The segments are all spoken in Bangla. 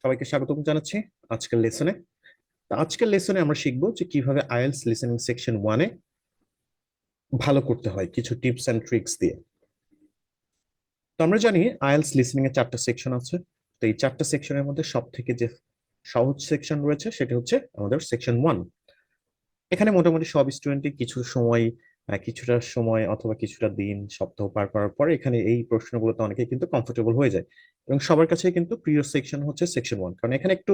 সবাইকে স্বাগতম জানাচ্ছি আজকের লেসনে। আজকের লেসনে আমরা শিখবো যে কিভাবে আইএলটিএস লিসেনিং সেকশন 1-এ ভালো করতে হয় কিছু টিপস এন্ড ট্রিক্স দিয়ে। তো আমরা জানি আইএলটিএস লিসেনিং এর 4টা সেকশন আছে। তো এই 4টা সেকশনের মধ্যে সব থেকে যে সহজ সেকশন রয়েছে সেটা হচ্ছে আমাদের সেকশন 1। এখানে মোটামুটি সব স্টুডেন্টই কিছুটা সময় অথবা কিছুটা দিন সপ্তাহ পার করার পরে এখানে এই প্রশ্নগুলোতে অনেকে কিন্তু কমফোর্টেবল হয়ে যায় এবং সবার কাছে কিন্তু প্রিয় সেকশন হচ্ছে সেকশন 1, কারণ এখানে একটু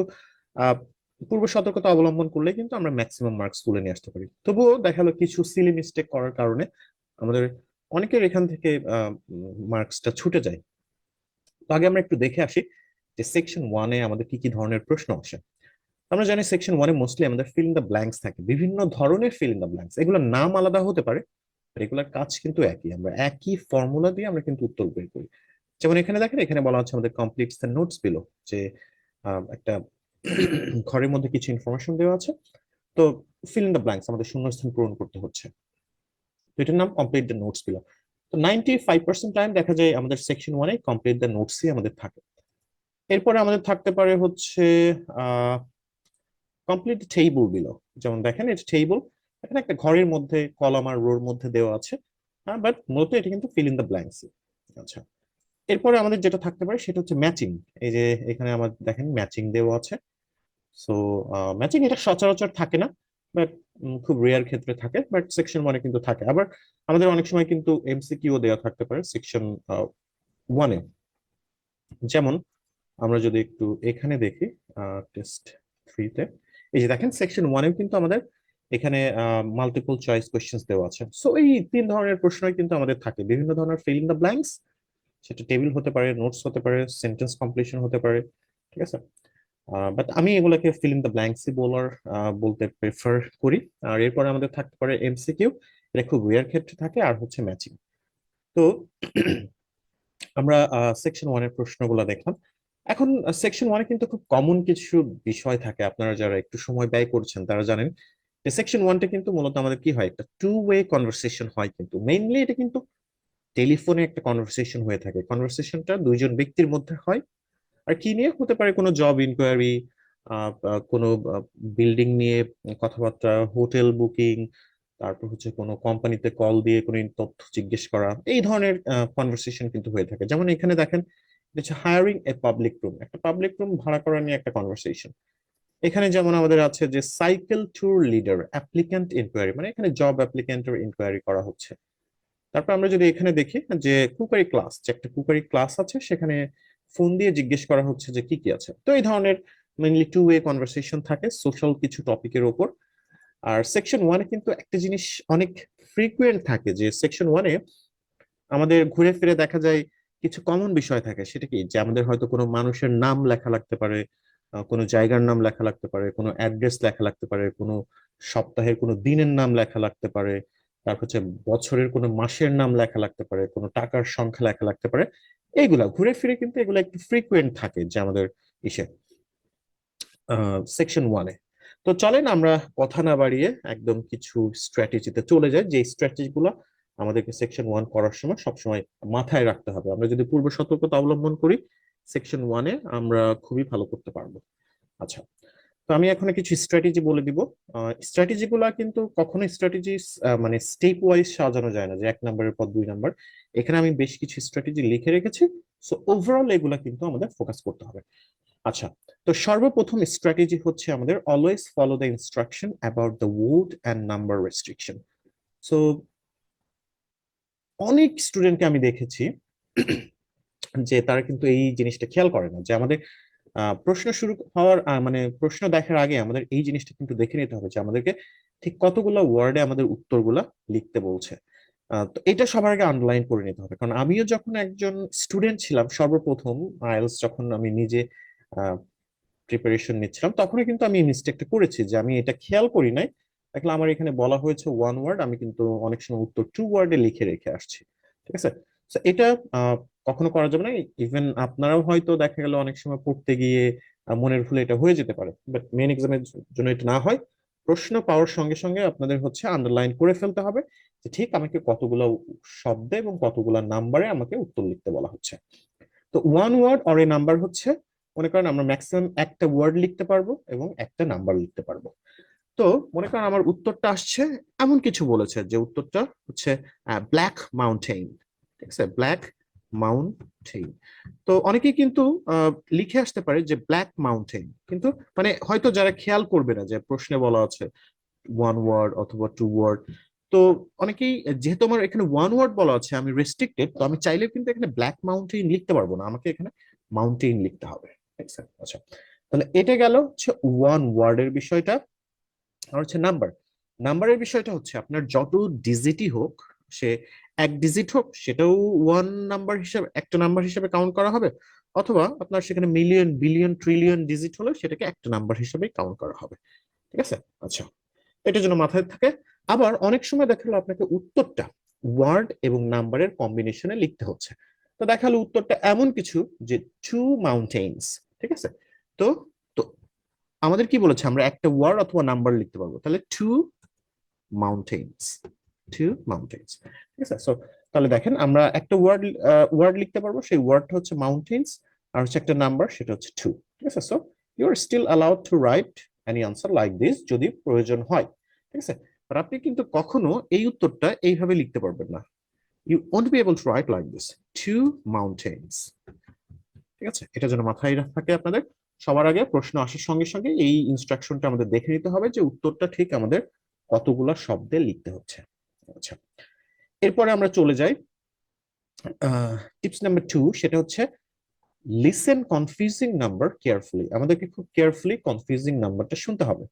আহ পূর্ব সতর্কতা অবলম্বন করলে কিন্তু আমরা ম্যাক্সিমাম মার্কস তুলে নিয়ে আসতে পারি। তবুও দেখা গেলো কিছু সিলি মিস্টেক করার কারণে আমাদের অনেকের এখান থেকে মার্কসটা ছুটে যায়। তো আগে আমরা একটু দেখে আসি যে সেকশন 1-এ আমাদের কি কি ধরনের প্রশ্ন আসে। আমরা জানি সেকশন 1-এ মোস্টলি আমাদের ফিল ইন দ্য ব্ল্যাঙ্কস থাকে, বিভিন্ন ধরনের ফিল ইন দ্য ব্ল্যাঙ্কস। এগুলোর নাম আলাদা হতে পারে, এগুলোর কাজ কিন্তু একই। আমরা একই ফর্মুলা দিয়ে আমরা কিন্তু উত্তর বের করি। যেমন এখানে দেখেন, এখানে বলা হচ্ছে আমাদের কমপ্লিটস দ্য নোটস বিলো, যে একটা ঘরের মধ্যে কিছু ইনফরমেশন দেওয়া আছে, তো ফিল ইন দ্য ব্ল্যাঙ্কস আমাদের শূন্যস্থান পূরণ করতে হচ্ছে। তো এটার নাম কমপ্লিট দ্য নোটস বিলো। তো 95% টাইম দেখা যায় আমাদের সেকশন 1-এ কমপ্লিট দ্য নোটসই আমাদের থাকে। এরপরে আমাদের থাকতে পারে হচ্ছে আহ কমপ্লিট টেবল বিলো। যেমন দেখেন এটা টেবল, এখানে একটা ঘরের মধ্যে কলাম আর রোর মধ্যে দেওয়া আছে, বাট মূলত এটা কিন্তু ফিল ইন দ্য ব্ল্যাঙ্কস। আচ্ছা, এরপরে আমাদের যেটা থাকতে পারে সেটা হচ্ছে ম্যাচিং। এই যে এখানে আমাদের দেখেন ম্যাচিং দেওয়া আছে। সো ম্যাচিং এটা সচরাচর থাকে না, বাট খুব রেয়ার ক্ষেত্রে থাকে, বাট সেকশন 1-এ কিন্তু থাকে। আবার আমাদের অনেক সময় কিন্তু এমসিকিউ দেওয়া থাকতে পারে সেকশন 1-এ। যেমন আমরা যদি একটু এখানে দেখি টেস্ট 3-তে, এই যে দেখেন সেকশন 1-এও কিন্তু আমাদের এখানে মাল্টিপল চয়েস কোয়েশ্চেন্স দেওয়া আছে। সো এই তিন ধরনের প্রশ্নই কিন্তু আমাদের থাকে, বিভিন্ন ধরনের ফিল ইন দ্য ব্ল্যাঙ্কস, সেটা টেবিল হতে পারে, নোটস হতে পারে, সেন্টেন্স কমপ্লিশন হতে পারে। ঠিক আছে, বাট আমি এগুলোকে ফিল ইন দ্য ব্ল্যাঙ্কসই বলতে প্রেফার করি। আর এরপরে আমাদের থাকতে পারে এমসিকিউ, এটা খুব রেয়ার ক্ষেত্রে থাকে, আর হচ্ছে ম্যাচিং। তো আমরা সেকশন 1-এর প্রশ্নগুলো দেখলাম। এখন সেকশন 1-এ কিন্তু খুব কমন কিছু বিষয় থাকে, আপনারা যারা একটু সময় ব্যয় করছেন তারা জানেন যে সেকশন 1-টা কিন্তু মূলত আমাদের কি হয়, একটা টু ওয়ে কনভারসেশন হয়। কিন্তু মেইনলি এটা কিন্তু টেলিফোনে একটা কনভারসেশন হয়ে থাকে। কনভারসেশনটা দুইজন ব্যক্তির মধ্যে হয়, আর কি নিয়ে হতে পারে, কোনো জব ইনকোয়ারি, কোনো বিল্ডিং নিয়ে কথাবার্তা, হোটেল বুকিং, তারপর হচ্ছে কোনো কোম্পানিতে কল দিয়ে কোনো তথ্য জিজ্ঞেস করা, এই ধরনের কনভারসেশন কিন্তু হয়ে থাকে। যেমন এখানে দেখেন, এটা হচ্ছে হায়ারিং এ পাবলিক রুম, একটা পাবলিক রুম ভাড়া করা নিয়ে একটা কনভারসেশন। এখানে যেমন আমাদের আছে যে cycle tour leader applicant enquiry, মানে এখানে জব অ্যাপ্লিক্যান্টের ইনকোয়ারি করা হচ্ছে। তারপর আমরা যদি এখানে দেখি যে কুকারি ক্লাস, যে একটা কুকারি ক্লাস আছে, সেখানে ফোন দিয়ে জিজ্ঞেস করা হচ্ছে যে কি কি আছে। তো এই ধরনের মেইনলি টু ওয়ে কনভারসেশন থাকে সোশ্যাল কিছু টপিকের ওপর। আর সেকশন 1-এ কিন্তু একটা জিনিস অনেক ফ্রিকুয়েন্ট থাকে, যে সেকশন 1-এ আমাদের ঘুরে ফিরে দেখা যায় কিছু কমন বিষয় থাকে। সেটা কি, যে আমাদের হয়তো কোনো মানুষের নাম লেখা লাগতে পারে, কোনো জায়গার নাম লেখা লাগতে পারে, কোনো অ্যাড্রেস লেখা লাগতে পারে, কোনো সপ্তাহের কোনো দিনের নাম লেখা লাগতে পারে, তারপর হচ্ছে বছরের কোনো মাসের নাম লেখা লাগতে পারে, কোনো টাকার সংখ্যা লেখা লাগতে পারে। এইগুলা ঘুরে ফিরে কিন্তু এগুলো একটু ফ্রিকুয়েন্ট থাকে যে আমাদের ইসে সেকশন 1-এ। তো চলেন আমরা কথা না বাড়িয়ে একদম কিছু স্ট্র্যাটেজিতে চলে যাই, যে স্ট্র্যাটেজি গুলো আমাদেরকে সেকশন 1 করার সময় সবসময় মাথায় রাখতে হবে। আমরা যদি পূর্ব সতর্কতা অবলম্বন করি, সেকশন 1-এ আমরা খুবই ভালো করতে পারবো। আচ্ছা, তো আমি এখন কিছু স্ট্র্যাটেজি বলে দিব। স্ট্র্যাটেজি গুলা কিন্তু কখনো স্ট্র্যাটেজি মানে স্টেপ ওয়াইজ সাজানো যায় না, যে 1 নম্বরের পর 2 নম্বর। এখানে আমি বেশ কিছু স্ট্র্যাটেজি লিখে রেখেছি। সো ওভারঅল এগুলা কিন্তু আমাদের ফোকাস করতে হবে। আচ্ছা, তো সর্বপ্রথম স্ট্র্যাটেজি হচ্ছে আমাদের always follow the instruction about the word and number restriction. So অনেক স্টুডেন্টকে আমি দেখেছি যে তারা কিন্তু এই জিনিসটা খেয়াল করে না, যে আমাদের প্রশ্ন শুরু হওয়ার মানে প্রশ্ন দেখার আগে আমাদের এই জিনিসটা কিন্তু দেখে নিতে হবে যে আমাদেরকে ঠিক কতগুলো ওয়ার্ডে আমাদের উত্তরগুলা লিখতে বলছে। তো এটা সবার আগে আন্ডারলাইন করে নিতে হবে, কারণ আমিও যখন একজন স্টুডেন্ট ছিলাম সর্বপ্রথম আইএলটিএস যখন আমি নিজে প্রিপারেশন নিচ্ছিলাম, তখনই কিন্তু আমি মিস্টেকটা করেছি, যে আমি এটা খেয়াল করি নাই। দেখলাম আমার এখানে বলা হয়েছে 1 ওয়ার্ড, আমি কিন্তু অনেক সময় উত্তর 2 ওয়ার্ডে লিখে রেখে আসছি। ঠিক আছে, তো এটা আহ, কখনো করা যাবে না। ইভেন আপনারাও হয়তো দেখা গেল অনেক সময় পড়তে গিয়ে মনের ভুলে এটা হয়ে যেতে পারে, বাট মেন এক্সামের জন্য এটা না হয়। প্রশ্ন পাওয়ার সঙ্গে সঙ্গে আপনাদের হচ্ছে আন্ডারলাইন করে ফেলতে হবে যে ঠিক আমাকে কতগুলো শব্দে এবং কতগুলো নাম্বারে আমাকে উত্তর লিখতে বলা হচ্ছে। তো 1 ওয়ার্ড অর এ নাম্বার হচ্ছে মনে করেন আমরা ম্যাক্সিমাম একটা ওয়ার্ড লিখতে পারবো এবং একটা নাম্বার লিখতে পারবো। তো মনে করেন আমার উত্তরটা আসছে এমন কিছু বলেছে যে উত্তরটা হচ্ছে ব্ল্যাক মাউন্টেন। ঠিক আছে, ব্ল্যাক মাউন্টেন। তো অনেকেই কিন্তু লিখে আসতে পারে যে ব্ল্যাক মাউন্টেন, কিন্তু মানে হয়তো যারা খেয়াল করবে না যে প্রশ্নে বলা আছে ওয়ান ওয়ার্ড অথবা টু ওয়ার্ড। তো অনেকেই, যেহেতু আমার এখানে ওয়ান ওয়ার্ড বলা আছে, আমি রেস্ট্রিক্টেড, তো আমি চাইলেও কিন্তু এখানে ব্ল্যাক মাউন্টেন লিখতে পারবো না, আমাকে এখানে মাউন্টেন লিখতে হবে। ঠিক আছে, আচ্ছা, তাহলে এটা গেল হচ্ছে ওয়ান ওয়ার্ডের বিষয়টা। আর হচ্ছে নাম্বার, নাম্বারের বিষয়টা হচ্ছে আপনার যত ডিজিটই হোক, সে এক ডিজিট হোক, সেটাও ওয়ান নাম্বার হিসাবে, একটা নাম্বার হিসাবে কাউন্ট করা হবে, অথবা আপনার সেখানে মিলিয়ন বিলিয়ন ট্রিলিয়ন ডিজিট হলে সেটাকে একটা নাম্বার হিসাবে কাউন্ট করা হবে। ঠিক আছে, আচ্ছা, এটার জন্য মাথায় থাকে। আবার অনেক সময় দেখা গেলো আপনাকে উত্তরটা ওয়ার্ড এবং নাম্বারের কম্বিনেশনে লিখতে হচ্ছে। তো দেখা গেলো উত্তরটা এমন কিছু যে টু মাউন্টেন্স। ঠিক আছে, তো তো আমাদের কি বলেছে, আমরা একটা ওয়ার্ড অথবা নাম্বার লিখতে পারবো, তাহলে টু মাউন্টেন্স, টু মাউন্টেন্স। ঠিক আছে, সো তাহলে দেখেন আমরা একটা ওয়ার্ড ওয়ার্ড লিখতে পারবো, সেই ওয়ার্ডটা হচ্ছে মাউন্টেন্স, আর হচ্ছে একটা নাম্বার, সেটা হচ্ছে টু। ঠিক আছে, so you are still allowed to write any answer like this যদি প্রয়োজন হয়। ঠিক আছে, আর আপনি কিন্তু কখনো এই উত্তরটা এইভাবে লিখতে পারবেন না। You won't be able to write like this, two mountains. ঠিক আছে, এটা যেন মাথায় থাকে আপনাদের। সবার আগে প্রশ্ন আসার সঙ্গে সঙ্গে এই ইনস্ট্রাকশনটা আমাদের দেখে নিতে হবে যে উত্তরটা ঠিক আমাদের কতগুলা শব্দে লিখতে হচ্ছে। আচ্ছা, এরপরে আমরা চলে যাই টিপস নাম্বার টু, সেটা হচ্ছে লিসেন কনফিউজিং নাম্বার কেয়ারফুলি। আমাদেরকে খুব কেয়ারফুলি কনফিউজিং নাম্বারটা শুনতে হবে।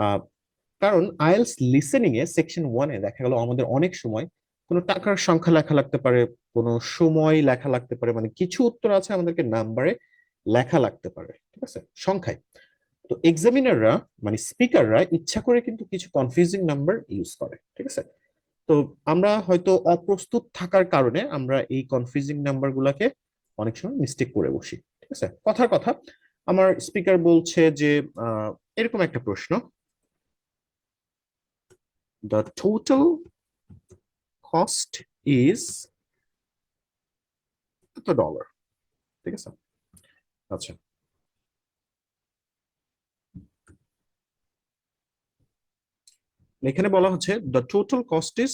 আহ, কারণ আইএলস লিসেনিং এ সেকশন ওয়ানে দেখা গেল আমাদের অনেক সময় কোনো টাকার সংখ্যা লেখা লাগতে পারে, কোনো সময় লেখা লাগতে পারে, মানে কিছু উত্তর আছে আমাদেরকে নাম্বারে লেখা লাগতে পারে, ঠিক আছে, সংখ্যায়। তো এক্সামিনাররা মানে স্পিকাররা ইচ্ছা করে কিন্তু কিছু কনফিউজিং নাম্বার ইউজ করে। ঠিক আছে, তো আমরা হয়তো অপ্রস্তুত থাকার কারণে আমরা এই কনফিউজিং নাম্বার গুলাকে অনেক সময় মিস্টেক করে বসি। ঠিক আছে, কথার কথা, আমার স্পিকার বলছে যে এরকম একটা প্রশ্ন, দ্য টোটাল কস্ট ইজ এত ডলার। ঠিক আছে, আচ্ছা, এখানে বলা হচ্ছে দ্য টোটাল কস্ট ইজ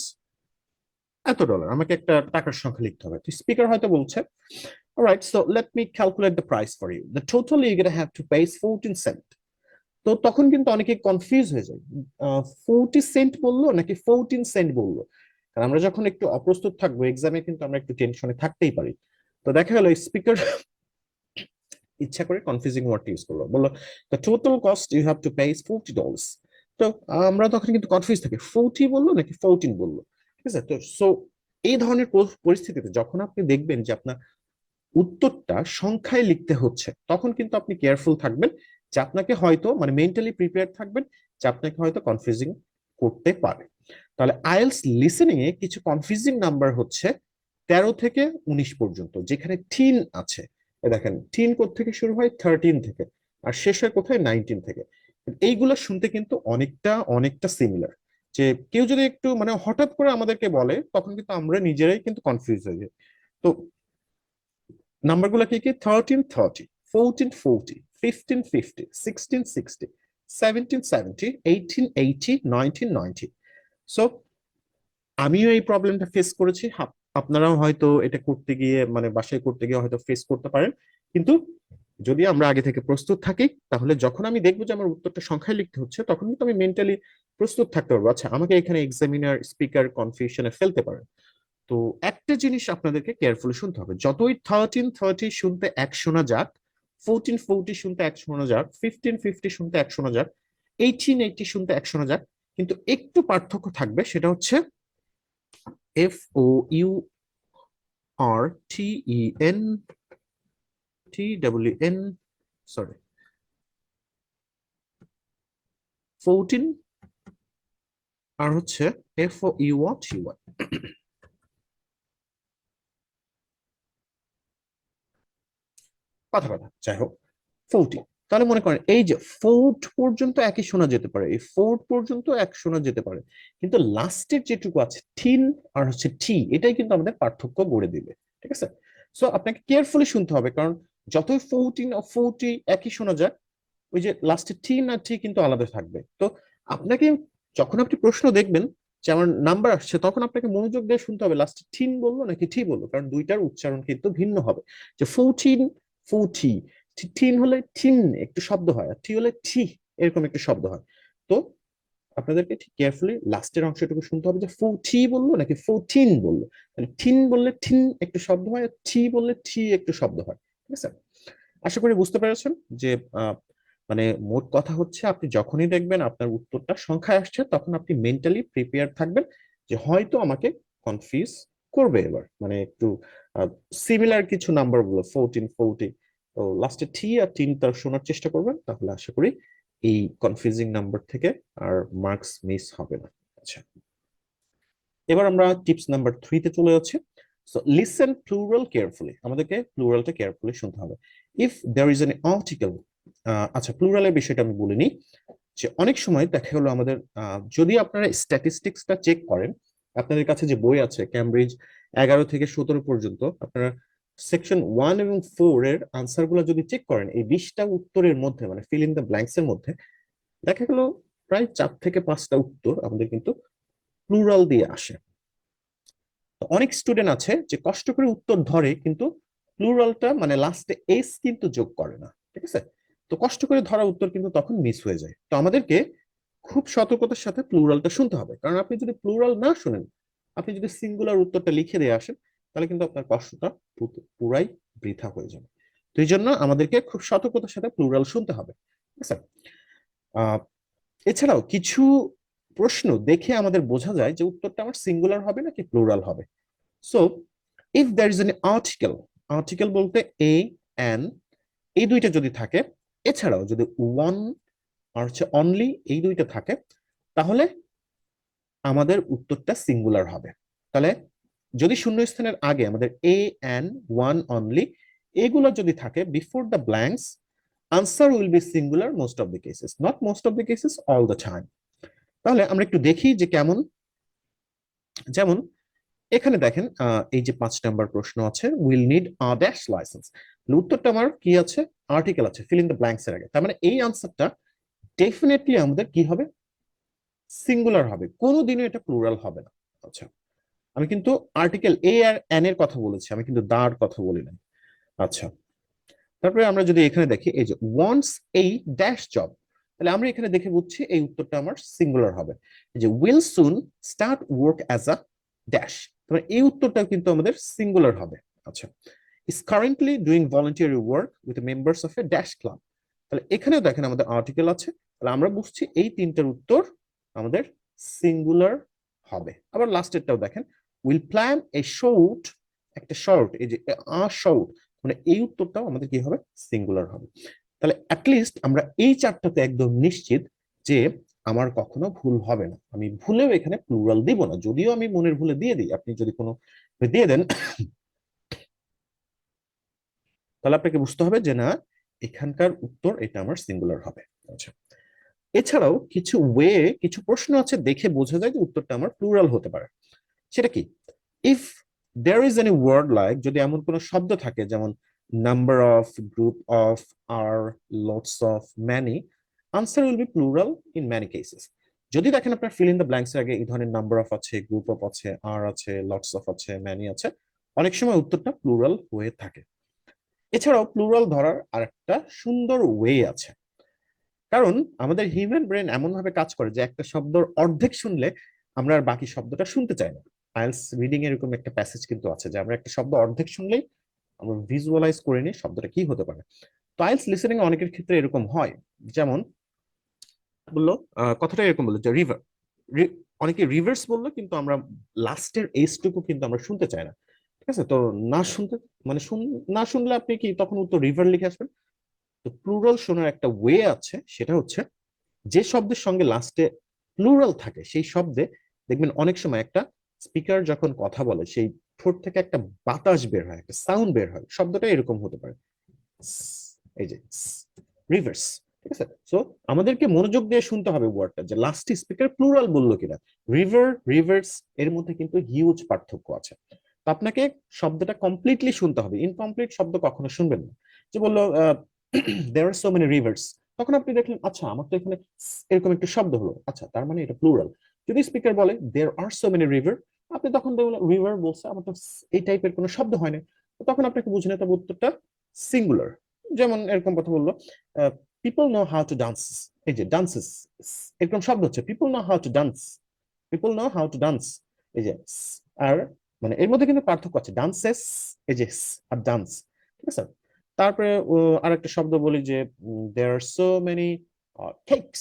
এত ডলার, আমাকে একটা টাকার সংখ্যা লিখতে হবে। তো স্পিকার হয়তো বলছে, alright, so let me calculate the price for you, the total you're gonna have to pay is 14 cent। তো তখন কিন্তু অনেকে কনফিউজ হয়ে যায়, 40 সেন্ট বললো নাকি 14 সেন্ট বললো। কারণ আমরা যখন একটু অপ্রস্তুত থাকবো এক্সামে, কিন্তু আমরা একটু টেনশনে থাকতেই পারি। তো দেখা গেল স্পিকার ইচ্ছা করে কনফিউজিং ওয়ার্ড ইউজ করলো, বললো the total cost you have to pay is $40। তো আমরা তখন কিন্তু কনফিউজ থাকি, 40 বললো নাকি 14 বললো। ঠিক আছে, তো সো এই ধরনের পরিস্থিতিতে যখন আপনি দেখবেন যে আপনার উত্তরটা সংখ্যায় লিখতে হচ্ছে, তখন কিন্তু আপনি কেয়ারফুল থাকবেন যে আপনাকে হয়তো মানে মেন্টালি প্রিপেয়ার থাকবেন যে আপনাকে হয়তো কনফিউজিং করতে পারে। তাহলে আইএলস লিসেনিং এ কিছু কনফিউজিং নাম্বার হচ্ছে 13 থেকে 19 পর্যন্ত, যেখানে টিন আছে। দেখেন টিন থেকে শুরু হয় 13 থেকে, আর শেষ হয় কোথায় 19 থেকে। এইগুলো শুনতে কিন্তু অনেকটা অনেকটা সিমিলার। যে কেউ যদি একটু মানে হঠাৎ করে আমাদেরকে বলে, তখন কিন্তু আমরা নিজেরাই কিন্তু কনফিউজ হয়ে যাই। তো নাম্বারগুলো কি কি, 1330, 1440, 1550, 1660, 1770, 1880, 1990। সো আমিও এই প্রবলেমটা ফেস করেছি, আপনারাও হয়তো এটা করতে গিয়ে মানে বাসায় করতে গিয়ে হয়তো ফেস করতে পারেন। কিন্তু যদি আমরা আগে থেকে প্রস্তুত থাকি, তাহলে যখন আমি দেখবো যে আমার উত্তরটা সংখ্যায় লিখতে হচ্ছে, তখন কিন্তু আমি মেন্টালি প্রস্তুত থাকতে পারবো। আচ্ছা, আমাকে এখানে এক্সামিনার স্পিকার কনফিউশনে ফেলতে পারে। তো একটা জিনিস আপনাদেরকে কেয়ারফুলি শুনতে হবে, যতই 1330 শুনতে এক শোনা যাক, 1440 শুনতে এক শোনা যাক, 1550 শুনতে এক শোনা যাক, 1880 শুনতে এক শোনা যাক, কিন্তু একটু পার্থক্য থাকবে, সেটা হচ্ছে FOURTENTWN, সরি, 14, আর হচ্ছে FOUWAT। কথা কথা যাই হোক, 40। তাহলে মনে করেন এই যে ফোর্থ পর্যন্ত একই শোনা যেতে পারে, এই ফোর্থ পর্যন্ত এক শোনা যেতে পারে, কিন্তু লাস্টের যেটুকু আছে থিন আর হচ্ছে টি, এটাই কিন্তু আমাদের পার্থক্য গড়ে দিবে। ঠিক আছে, সো আপনাকে কেয়ারফুলি শুনতে হবে, কারণ যতই 14 একই শোনা যায়, ওই যে লাস্টে টি না টি কিন্তু আলাদা থাকবে। তো আপনাকে যখন আপনি প্রশ্ন দেখবেন যে আমার নাম্বার আসছে, তখন আপনাকে মনোযোগ দিয়ে শুনতে হবে লাস্টে ঠিন বললো নাকি টি বললো, কারণ দুইটার উচ্চারণ কিন্তু ভিন্ন হবে। যে 14 ঠিন হলে ঠিন একটু শব্দ হয়, আর টি হলে ঠি এরকম একটু শব্দ হয়। তো আপনাদেরকে ঠিক কেয়ারফুলি লাস্টের অংশটুকু শুনতে হবে যে 14 বললো নাকি 14 বললো। মানে ঠিন বললে ঠিন একটু শব্দ হয়, আর টি বললে ঠি একটু শব্দ হয়। ঠিক আছে, আশা করি বুঝতে পেরেছেন যে মানে মোট কথা হচ্ছে আপনি যখনই দেখবেন আপনার উত্তরটা সংখ্যায় আসছে, তখন আপনি মেন্টালি প্রিপেয়ার থাকবেন যে হয়তো আমাকে কনফিউজ করবে এবার, মানে একটু সিমিলার কিছু নাম্বার গুলো 14 40, তো লাস্টে টি আর তিন তার শোনার চেষ্টা করবেন, তাহলে আশা করি এই কনফিউজিং নাম্বার থেকে আর মার্কস মিস হবে না। আচ্ছা, এবার আমরা টিপস নাম্বার 3 তে চলে যাচ্ছি। সো লিসেন প্লুরাল কেয়ারফুলি, আমাদেরকে প্লুরালটা কেয়ারফুলি শুনতে হবে। If there is an article, আচ্ছা প্লুরালের বিষয়টা আমি বলিনি, যে অনেক সময় দেখা গেলো আমাদের যদি আপনারা স্ট্যাটিস্টিক্সটা চেক করেন, আপনাদের কাছে যে বই আছে ক্যামব্রিজ 11 থেকে 17 পর্যন্ত, আপনারা সেকশন 1 এবং 4 এর আনসার গুলো যদি চেক করেন, এই 20টা উত্তরের মধ্যে মানে ফিল ইন দ্য ব্ল্যাঙ্কস এর মধ্যে দেখা গেল প্রায় 4 থেকে 5টা উত্তর আমাদের কিন্তু প্লুরাল দিয়ে আসে। অনেক স্টুডেন্ট আছে যে কষ্ট করে উত্তর ধরে কিন্তু প্লুরালটা মানে লাস্টে এস কিন্তু যোগ করে না। ঠিক আছে, তো কষ্ট করে ধরা উত্তর কিন্তু তখন মিস হয়ে যায়। তো আমাদেরকে খুব সতর্কতার সাথে প্লুরালটা শুনতে হবে, কারণ আপনি যদি প্লুরাল না শুনেন, আপনি যদি সিঙ্গুলার উত্তরটা লিখে দিয়ে আসেন, তাহলে কিন্তু আপনার কষ্টটা পুরাই বৃথা হয়ে যাবে। তো এই জন্য আমাদেরকে খুব সতর্কতার সাথে প্লুরাল শুনতে হবে। ঠিক আছে, আহ এছাড়াও কিছু প্রশ্ন দেখে আমাদের বোঝা যায় যে উত্তরটা আমার সিঙ্গুলার হবে নাকি প্লুরাল হবে। So if there is an article, article বলতে এ অ্যান, এই দুইটা যদি থাকে, এছাড়াও যদি ওয়ান আর হচ্ছে অনলি এই দুইটা থাকে, তাহলে আমাদের উত্তরটা সিঙ্গুলার হবে। তাহলে যদি শূন্যস্থানের আগে আমাদের এ অ্যান ওয়ান অনলি এগুলো যদি থাকে before the blanks, answer will B singular most of the cases, not most of the cases, all the time. তাহলে আমরা একটু দেখি যে কেমন। যেমন এখানে দেখেন এই যে 5 নম্বর প্রশ্ন আছে, will need a dash licence, উত্তরটা আমার কি আছে, আর্টিকেল আছে ফিল ইন দ্য ব্ল্যাঙ্কস এর আগে, তার মানে এই আনসারটা ডেফিনেটলি আমাদের কি হবে, সিঙ্গুলার হবে, কোনোদিনও এটা প্লুরাল হবে না। আচ্ছা, আমি কিন্তু আর্টিকেল এ আর এন এর কথা বলেছি, আমি কিন্তু দার কথা বলি নাই। আচ্ছা, তারপরে আমরা যদি এখানে দেখি এই যে ওয়ান্টস এই ড্যাশ জব, তাহলে আমরা এখানে দেখে বুঝছি এই উত্তরটা আমার সিঙ্গুলার হবে। এই যে will soon start work as a dash, তাহলে এই উত্তরটাও কিন্তু আমাদের সিঙ্গুলার হবে। আচ্ছা, is currently doing voluntary work with members of a dash club, তাহলে এখানেও দেখেন আমাদের আর্টিকেল আছে, তাহলে আমরা বুঝছি এই তিনটার উত্তর আমাদের সিঙ্গুলার হবে। আবার লাস্টেরটাও দেখেন, উইল প্ল্যান এ শর্ট, একটা শর্ট, এই যে শর্ট, মানে এই উত্তরটাও আমাদের কি হবে, সিঙ্গুলার হবে। তাহলে অ্যাটলিস্ট আমরা এই চারটাতে একদম নিশ্চিত যে আমার কখনো ভুল হবে না, আমি ভুলেও এখানে প্লুরাল দিব না, যদিও আমি মনের ভুলে দিয়ে দিই, আপনি যদি কোনো দিয়ে দেন তাহলে আপনাকে বুঝতে হবে যে না, এখানকার উত্তর এটা আমার সিঙ্গুলার হবে। আচ্ছা, এছাড়াও কিছু কিছু প্রশ্ন আছে দেখে বোঝা যায় যে উত্তরটা আমার প্লুরাল হতে পারে। সেটা কি, if there is any word like, যদি এমন কোনো শব্দ থাকে যেমন নাম্বার অফ, গ্রুপ অফ, আর, lots of, many, answer will be plural in many cases. যদি দেখেন আপনার ফিল ইন দ্য ব্ল্যাঙ্কস এর আগে এই ধরনের নাম্বার অফ আছে, গ্রুপ অফ আছে, আর আছে, লটস অফ আছে, ম্যানি আছে, অনেক সময় উত্তরটা প্লুরাল হয়ে থাকে। এছাড়াও প্লুরাল ধরার আরেকটা সুন্দর ওয়ে আছে, কারণ আমাদের হিউম্যান ব্রেন এমন ভাবে কাজ করে যে একটা শব্দর অর্ধেক শুনলে আমরা আর বাকি শব্দটা শুনতে চাই না। আইএলটিএস রিডিং এরকম একটা প্যাসেজ কিন্তু আছে যে আমরা একটা শব্দ অর্ধেক শুনলেই আমরা ভিজুয়ালাইজ করে নিই শব্দটা কি হতে পারে। তো আইএলটিএস লিসেনিং অনেকের ক্ষেত্রে এরকম হয়, যেমন বললো কথাটা এরকম বললো যে রিভার, অনেকে রিভার্স বললো কিন্তু আমরা লাস্টের এইচটুকু কিন্তু আমরা শুনতে চাই না। ঠিক আছে, তো না শুনতে মানে না শুনলে আপনি কি তখন উত্তর রিভার লিখে আসবেন। তো প্লুরাল শোনার একটা ওয়ে আছে, সেটা হচ্ছে যে শব্দের সঙ্গে লাস্টে প্লুরাল থাকে সেই শব্দে দেখবেন অনেক সময় একটা স্পিকার যখন কথা বলে সেই ঠোঁট থেকে একটা বাতাস বের হয়, একটা সাউন্ড বের হয়, শব্দটা এরকম হতে পারে, এই যে রিভার্স। ঠিক আছে, সো আমাদেরকে মনোযোগ দিয়ে শুনতে হবে ওয়ার্ডটা যে লাস্টে স্পিকার প্লুরাল বললো কিনা। রিভার, রিভার্স এর মধ্যে কিন্তু হিউজ পার্থক্য আছে। তো আপনাকে শব্দটা কমপ্লিটলি শুনতে হবে, ইনকমপ্লিট শব্দ কখনো শুনবেন না। যে বললো দেয়ার আর সো মেনি রিভার্স, তখন আপনি দেখলেন আচ্ছা আমার তো এখানে এরকম একটা শব্দ হলো, আচ্ছা তার মানে এটা প্লুরাল। যদি স্পিকার বলে দেয়ার আর সো মেনি রিভার, আপনি তখন দেখলেন রিভার বলছে, আমার তো এই টাইপের কোনো শব্দ হয় না, তো তখন আপনাকে বুঝে নিতে হবে উত্তরটা সিঙ্গুলার। যেমন এরকম কথা বললো, people know how to dance, এই যে ডান্সেস, এরকম শব্দ হচ্ছে people know how to dance, people know how to dance, এই যে আর মানে এর মধ্যে কিন্তু পার্থক্য আছে, ডান্সেস এই যে আর ডান্স, ঠিক আছে। তারপরে আরেকটা শব্দ বলি যে দেয়ার আর সো মেনি কেকস,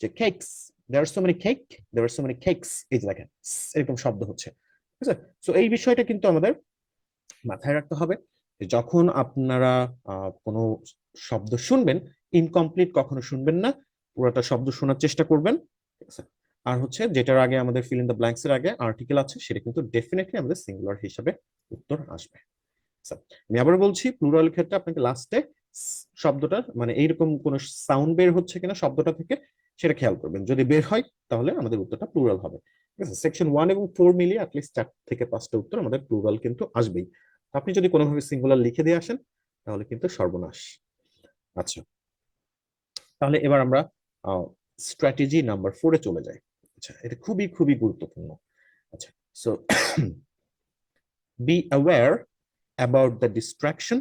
যে কেকস, দেয়ার আর সো মেনি কেক, দেয়ার আর সো মেনি কেকস, এই যে দেখেন এরকম শব্দ হচ্ছে, ঠিক আছে। তো এই বিষয়টা কিন্তু আমাদের মাথায় রাখতে হবে যে যখন আপনারা কোনো শব্দ শুনবেন, ইনকমপ্লিট কখনো শুনবেন না, পুরোটা শব্দ শোনার চেষ্টা করবেন, ঠিক আছে। আর হচ্ছে যেটার আগে আমাদের ফিল ইন দ্য ব্ল্যাঙ্কস এর আগে আর্টিকেল আছে, সেটা কিন্তু ডেফিনেটলি আমাদের সিঙ্গুলার হিসাবে উত্তর আসবে। আচ্ছা, আমি আবার বলছি প্লুরাল ক্ষেত্রে আপনাকে লাস্টে শব্দটা মানে এইরকম কোন সাউন্ড বের হচ্ছে কিনা শব্দটা থেকে সেটা খেয়াল করবেন, যদি বের হয় তাহলে আমাদের উত্তরটা প্লুরাল হবে, ঠিক আছে। সেকশন 1 এবং 4 মিলিয়ে অ্যাটলিস্ট 4 থেকে 5টা উত্তর আমাদের প্লুরাল কিন্তু আসবেই। আপনি যদি কোনোভাবে সিঙ্গুলার লিখে দিয়ে আসেন তাহলে কিন্তু সর্বনাশ। আচ্ছা, তাহলে এবার আমরা স্ট্র্যাটেজি নাম্বার 4 এ চলে যাই। আচ্ছা, এটা খুবই খুবই গুরুত্বপূর্ণ। আচ্ছা, so be aware about the distraction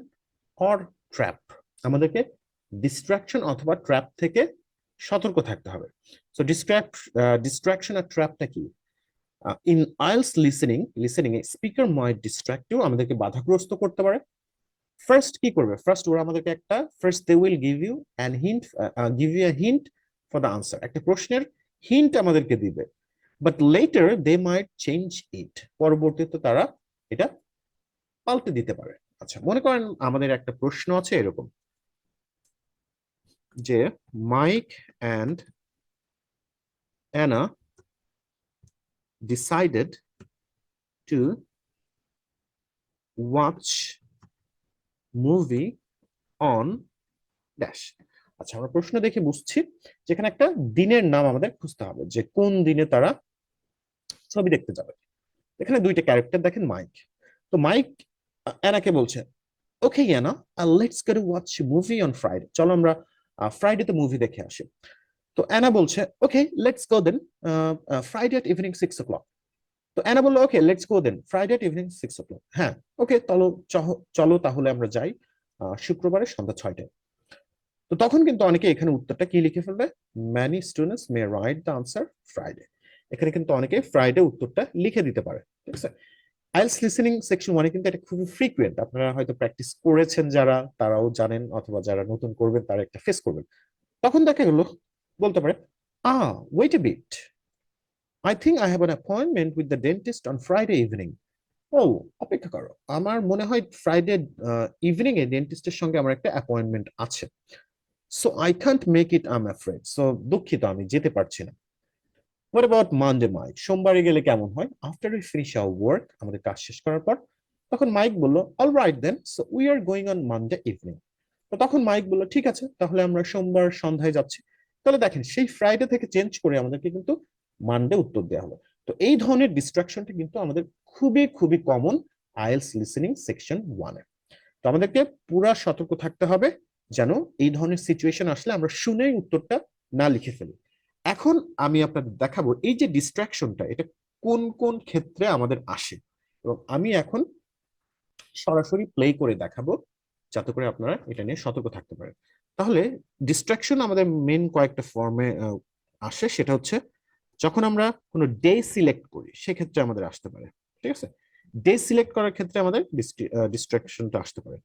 or trap, আমাদেরকে ডিস্ট্রাকশন অথবা ট্র্যাপ থেকে সতর্ক থাকতে হবে। সো ডিস্ট্রাকশন আর ট্র্যাপটা কি? In IELTS listening a speaker might distract you, আমাদেরকে বাধাগ্রস্ত করতে পারে। ফার্স্ট কি করবে, ফার্স্ট ওরা আমাদেরকে একটা first they will give you an hint, give you a hint for the answer, একটা প্রশ্নের হিন্ট আমাদেরকে দিবে, but later they might change it, পরবর্তীতে তারা এটা পাল্টে দিতে পারে। আচ্ছা, মনে করেন আমাদের একটা প্রশ্ন আছে এরকম যে Mike and Anna decided to watch movie on dash. আচ্ছা, আমরা প্রশ্ন দেখে বুঝছি যেখানে একটা দিনের নাম আমাদের খুঁজতে হবে, যে কোন দিনে তারা ছবি দেখতে যাবে। এখানে দুইটা ক্যারেক্টার দেখেন, মাইক, তো মাইক অ্যানাকে বলছে okay Anna, let's go to watch movie on Friday, চলো আমরা ফ্রাইডেতে মুভি দেখে আসি। তো অ্যানা বলছে okay let's go then Friday at evening 6 o'clock। তো অ্যানা বললো okay let's go then Friday at evening 6 o'clock, হ্যাঁ ওকে চলো, চলো তাহলে আমরা যাই শুক্রবারে সন্ধ্যা 6টায়। তো তখন কিন্তু অনেকে এখানে উত্তরটা কি লিখে ফেলবে, many students may write the answer Friday, এখানে কিন্তু অনেকে ফ্রাইডে উত্তরটা লিখে দিতে পারে, ঠিক আছে। আইএলটিএস লিসেনিং সেকশন 1 কিন্তু এটা খুবই ফ্রিকুয়েন্ট, আপনারা হয়তো প্র্যাকটিস করেছেন যারা তারাও জানেন, অথবা যারা নতুন করবেন তারা একটা ফেস করবেন। তখন দেখা গেল বলতে পারে wait a bit, I think I have an appointment with the dentist on Friday evening. ও, অপেক্ষা করো, আমার মনে হয় ফ্রাইডে ইভিনিং এ ডেন্টিস্টের সঙ্গে আমার একটা অ্যাপয়েন্টমেন্ট আছে, so I can't make it, I am afraid, so দুঃখিত আমি যেতে পারছি না। হোয়াট অ্যাবাউট মানডে মাইক, সোমবারে গেলে কেমন হয়, after we finish our work, আমাদের কাজ শেষ করার পর। তখন মাইক বলল all right then, so we are going on Monday evening. তো তখন মাইক বলল ঠিক আছে তাহলে আমরা সোমবার সন্ধ্যায় যাচ্ছি। তাহলে দেখেন সেই ফ্রাইডে থেকে চেঞ্জ করে আমাদেরকে কিন্তু মানডে উত্তর দেওয়া হলো। তো এই ধরনের ডিস্ট্রাকশনটা কিন্তু আমাদের খুবই খুবই কমন আইএলটিএস লিসেনিং সেকশন 1 এ। তো আমাদেরকে পুরা সতর্ক থাকতে হবে যেন এই ধরনের সিচুয়েশন আসলে আমরা শুনেই উত্তরটা না লিখে ফেলি। এখন আমি আপনাদের দেখাবো এই যে ডিস্ট্রাকশনটা এটা কোন কোন ক্ষেত্রে আমাদের আসে, এবং আমি এখন সরাসরি প্লে করে দেখাবো যাতে করে আপনারা এটা নিয়ে সতর্ক থাকতে পারেন। তাহলে ডিস্ট্রাকশন আমাদের মেন কয়েকটা ফর্মে আসে, সেটা হচ্ছে যখন আমরা কোনো ডে সিলেক্ট করি সেক্ষেত্রে আমাদের আসতে পারে, ঠিক আছে। ডে সিলেক্ট করার ক্ষেত্রে আমাদের ডিস্ট্রাকশনটা আসতে পারে।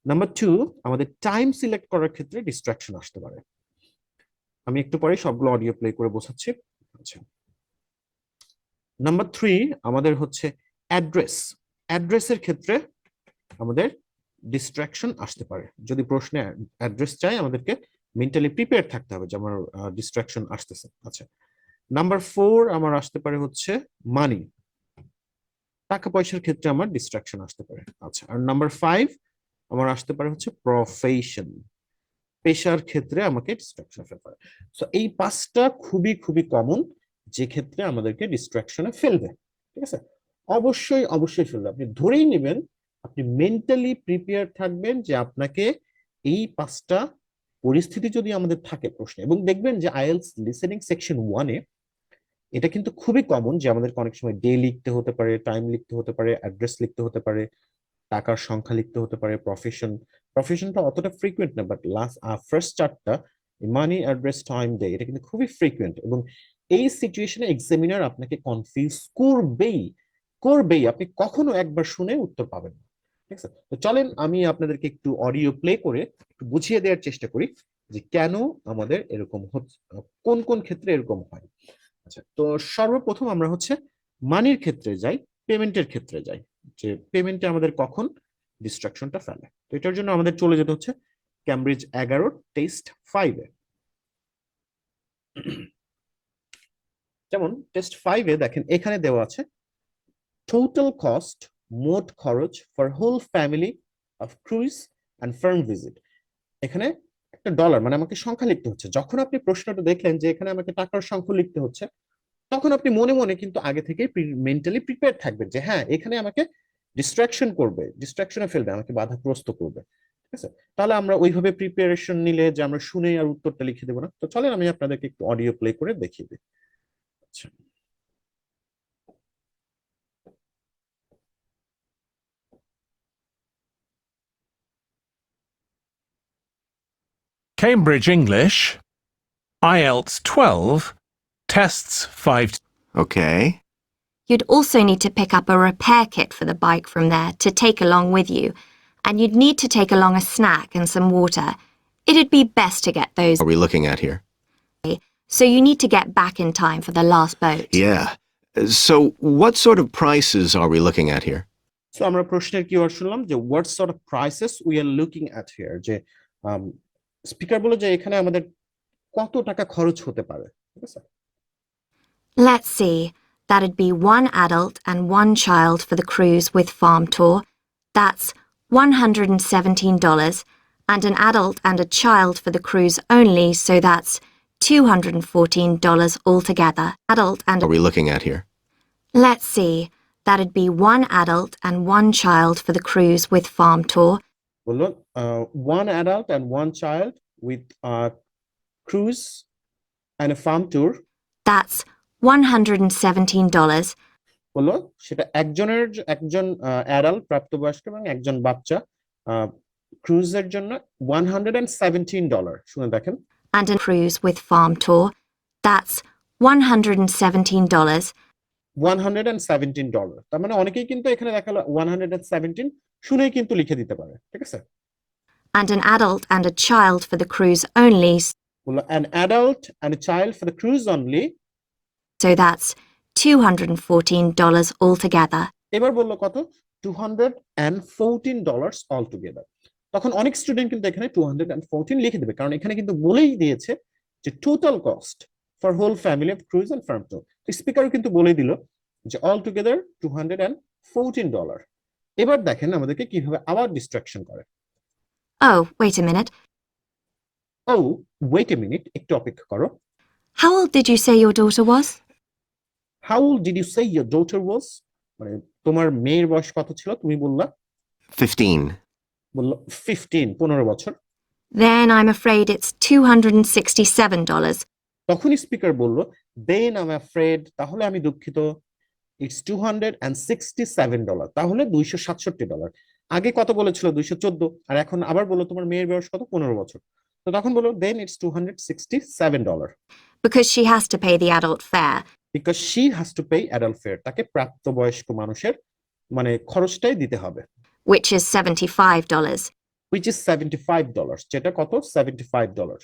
নাম্বার 2, আমাদের টাইম সিলেক্ট করার ক্ষেত্রে ডিস্ট্রাকশন আসতে পারে। আমি একটু পরে সবগুলো অডিও প্লে করে বোঝাচ্ছি। আচ্ছা, নাম্বার 3 আমাদের হচ্ছে অ্যাড্রেস, অ্যাড্রেসের ক্ষেত্রে আমাদের ডিস্ট্রাকশন আসতে পারে। যদি প্রশ্নে অ্যাড্রেস চাই আমাদেরকে মেন্টালি প্রিপেয়ার থাকতে হবে যে আমার ডিস্ট্রাকশন আসতেছে। আচ্ছা, নাম্বার 4 আমার আসতে পারে হচ্ছে মানি, টাকা পয়সার ক্ষেত্রে আমার ডিস্ট্রাকশন আসতে পারে। আচ্ছা, আর নাম্বার 5 আমার আসতে পারে হচ্ছে প্রফেশন, পেশার ক্ষেত্রে আমাকে ডিস্ট্রাকশন আসতে পারে। সো এই 5টা খুবই খুবই কমন যে ক্ষেত্রে আমাদেরকে ডিস্ট্রাকশনে ফেলবে, ঠিক আছে। অবশ্যই অবশ্যই ফেলবে, আপনি ধরেই নেবেন, আপনি মেন্টালি প্রিপেয়ার থাকবেন যে আপনাকে এই 5টা পরিস্থিতি যদি আমাদের থাকে প্রশ্নে, এবং দেখবেন যে আইএলটিএস লিসেনিং সেকশন 1-এ এটা কিন্তু খুবই কমন যে আমাদেরকে অনেক সময় ডে লিখতে হতে পারে, টাইম লিখতে হতে পারে, অ্যাড্রেস লিখতে হতে পারে, টাকার সংখ্যা লিখতে হতে পারে, প্রফেশনটা অতটা ফ্রিকুয়েন্ট না, বাট লাস্ট ফার্স্ট চারটা মানি, অ্যাড্রেস, টাইম, ডে এটা কিন্তু খুবই ফ্রিকুয়েন্ট, এবং এই সিচুয়েশনে এক্সামিনার আপনাকে কনফিউজ করবেই, আপনি কখনো একবার শুনে উত্তর পাবেন না। ঠিক আছে, তো চলেন আমি আপনাদেরকে একটু অডিও প্লে করে একটু বুঝিয়ে দেওয়ার চেষ্টা করি যে কেন আমাদের এরকম হচ্ছে, কোন কোন ক্ষেত্রে এরকম হয়। আচ্ছা, তো সর্বপ্রথম আমরা হচ্ছে মানির ক্ষেত্রে যাই, পেমেন্টের ক্ষেত্রে যাই, যে পেমেন্টে আমাদের কখন ডিস্ট্রাকশনটা ফেলে। তো এটার জন্য আমাদের চলে যেতে হচ্ছে ক্যামব্রিজ 11 টেস্ট 5-এ। যেমন টেস্ট 5-এ দেখেন এখানে দেওয়া আছে টোটাল কস্ট, মোট খরচ for whole family of cruise and farm visit. এখানে একটা ডলার মানে আমাকে সংখ্যা লিখতে হচ্ছে। যখন আপনি প্রশ্নটা দেখলেন যে এখানে আমাকে টাকার সংখ্যা লিখতে হচ্ছে, তখন আপনি মনে মনে কিন্তু আগে থেকে মেন্টালি প্রিপেয়ার থাকবেন যে হ্যাঁ এখানে আমাকে ডিস্ট্রাকশনে ফেলবে, আমাকে বাধাগ্রস্ত করবে। ঠিক আছে, তাহলে আমরা ওইভাবে প্রিপারেশন নিলে যে আমরা শুনে আর উত্তরটা লিখে দেবো না। তো চলেন আমি আপনাদেরকে একটু অডিও প্লে করে দেখিয়ে দিই। আচ্ছা, Cambridge English, IELTS 12, tests 5. Okay. You'd also need to pick up a repair kit for the bike from there to take along with you, and you'd need to take along a snack and some water. It'd be best to get those, Are we looking at here? so you need to get back in time for the last boat. Yeah. So what sort of prices are we looking at here? So আমরা প্রশ্নের কিওয়ার্ড শুনলাম যে what sort of prices we are looking at here, যে স্পিকার বলে যে এখানে আমাদের কত টাকা খরচ হতে পারে। ঠিক আছে, Let's see. That'd be one adult and one child for the cruise with farm tour. That's $117, and an adult and a child for the cruise only, so that's $214 altogether. Adult and Are we looking at here? Let's see. That'd be one adult and one child for the cruise with farm tour. বললো one adult and one child with a cruise and a farm tour. That's $117. বললো সেটা একজন অ্যাডাল্ট প্রাপ্তবয়স্ক এবং একজন বাচ্চা ক্রুজের জন্য $117। শুনে দেখেন, And a cruise with farm tour. That's $117. $117। তার মানে অনেকেই কিন্তু এখানে দেখালো 117 শুনেই কিন্তু লিখে দিতে পারে। ঠিক আছে, And an adult and a child for the cruise only, বললো an adult and a child for the cruise only. so that's $214 altogether. এবার বললো কত, $214 অল টুগেদার। তখন অনেক স্টুডেন্ট কিন্তু এখানে 214 লিখে দেবে, কারণ এখানে কিন্তু বলেই দিয়েছে যে total cost for whole family of cruise and farm tour. স্পিকারও কিন্তু বলে দিল যে অল টুগেদার $214। এবার দেখেন আমাদেরকে কিভাবে আবার ডিস্ট্রাকশন করে। Oh, wait a minute. Oh wait a minute, একটু অপেক্ষা করো। How old did you say your daughter was? How old did you say your daughter was, মানে তোমার মেয়ের বয়স কত ছিল তুমি বললা? 15. বললো 15 বছর। Then I'm afraid it's $267. তখনই স্পিকার বলল দেন আই এম অ্যাফ্রেড, তাহলে আমি দুঃখিত, ইটস $267, তাহলে $267। আগে কত বলেছিল? 214, আর এখন আবার বললো তোমার মেয়ের বয়স কত? 15 বছর। তো তখন বললো then it's $267 Because she has to pay the adult fare. Because she has to pay adult fare, তাকে প্রাপ্তবয়স্ক মানুষের মানে খরচটাই দিতে হবে, Which is $75, which is $75, যেটা কত? $75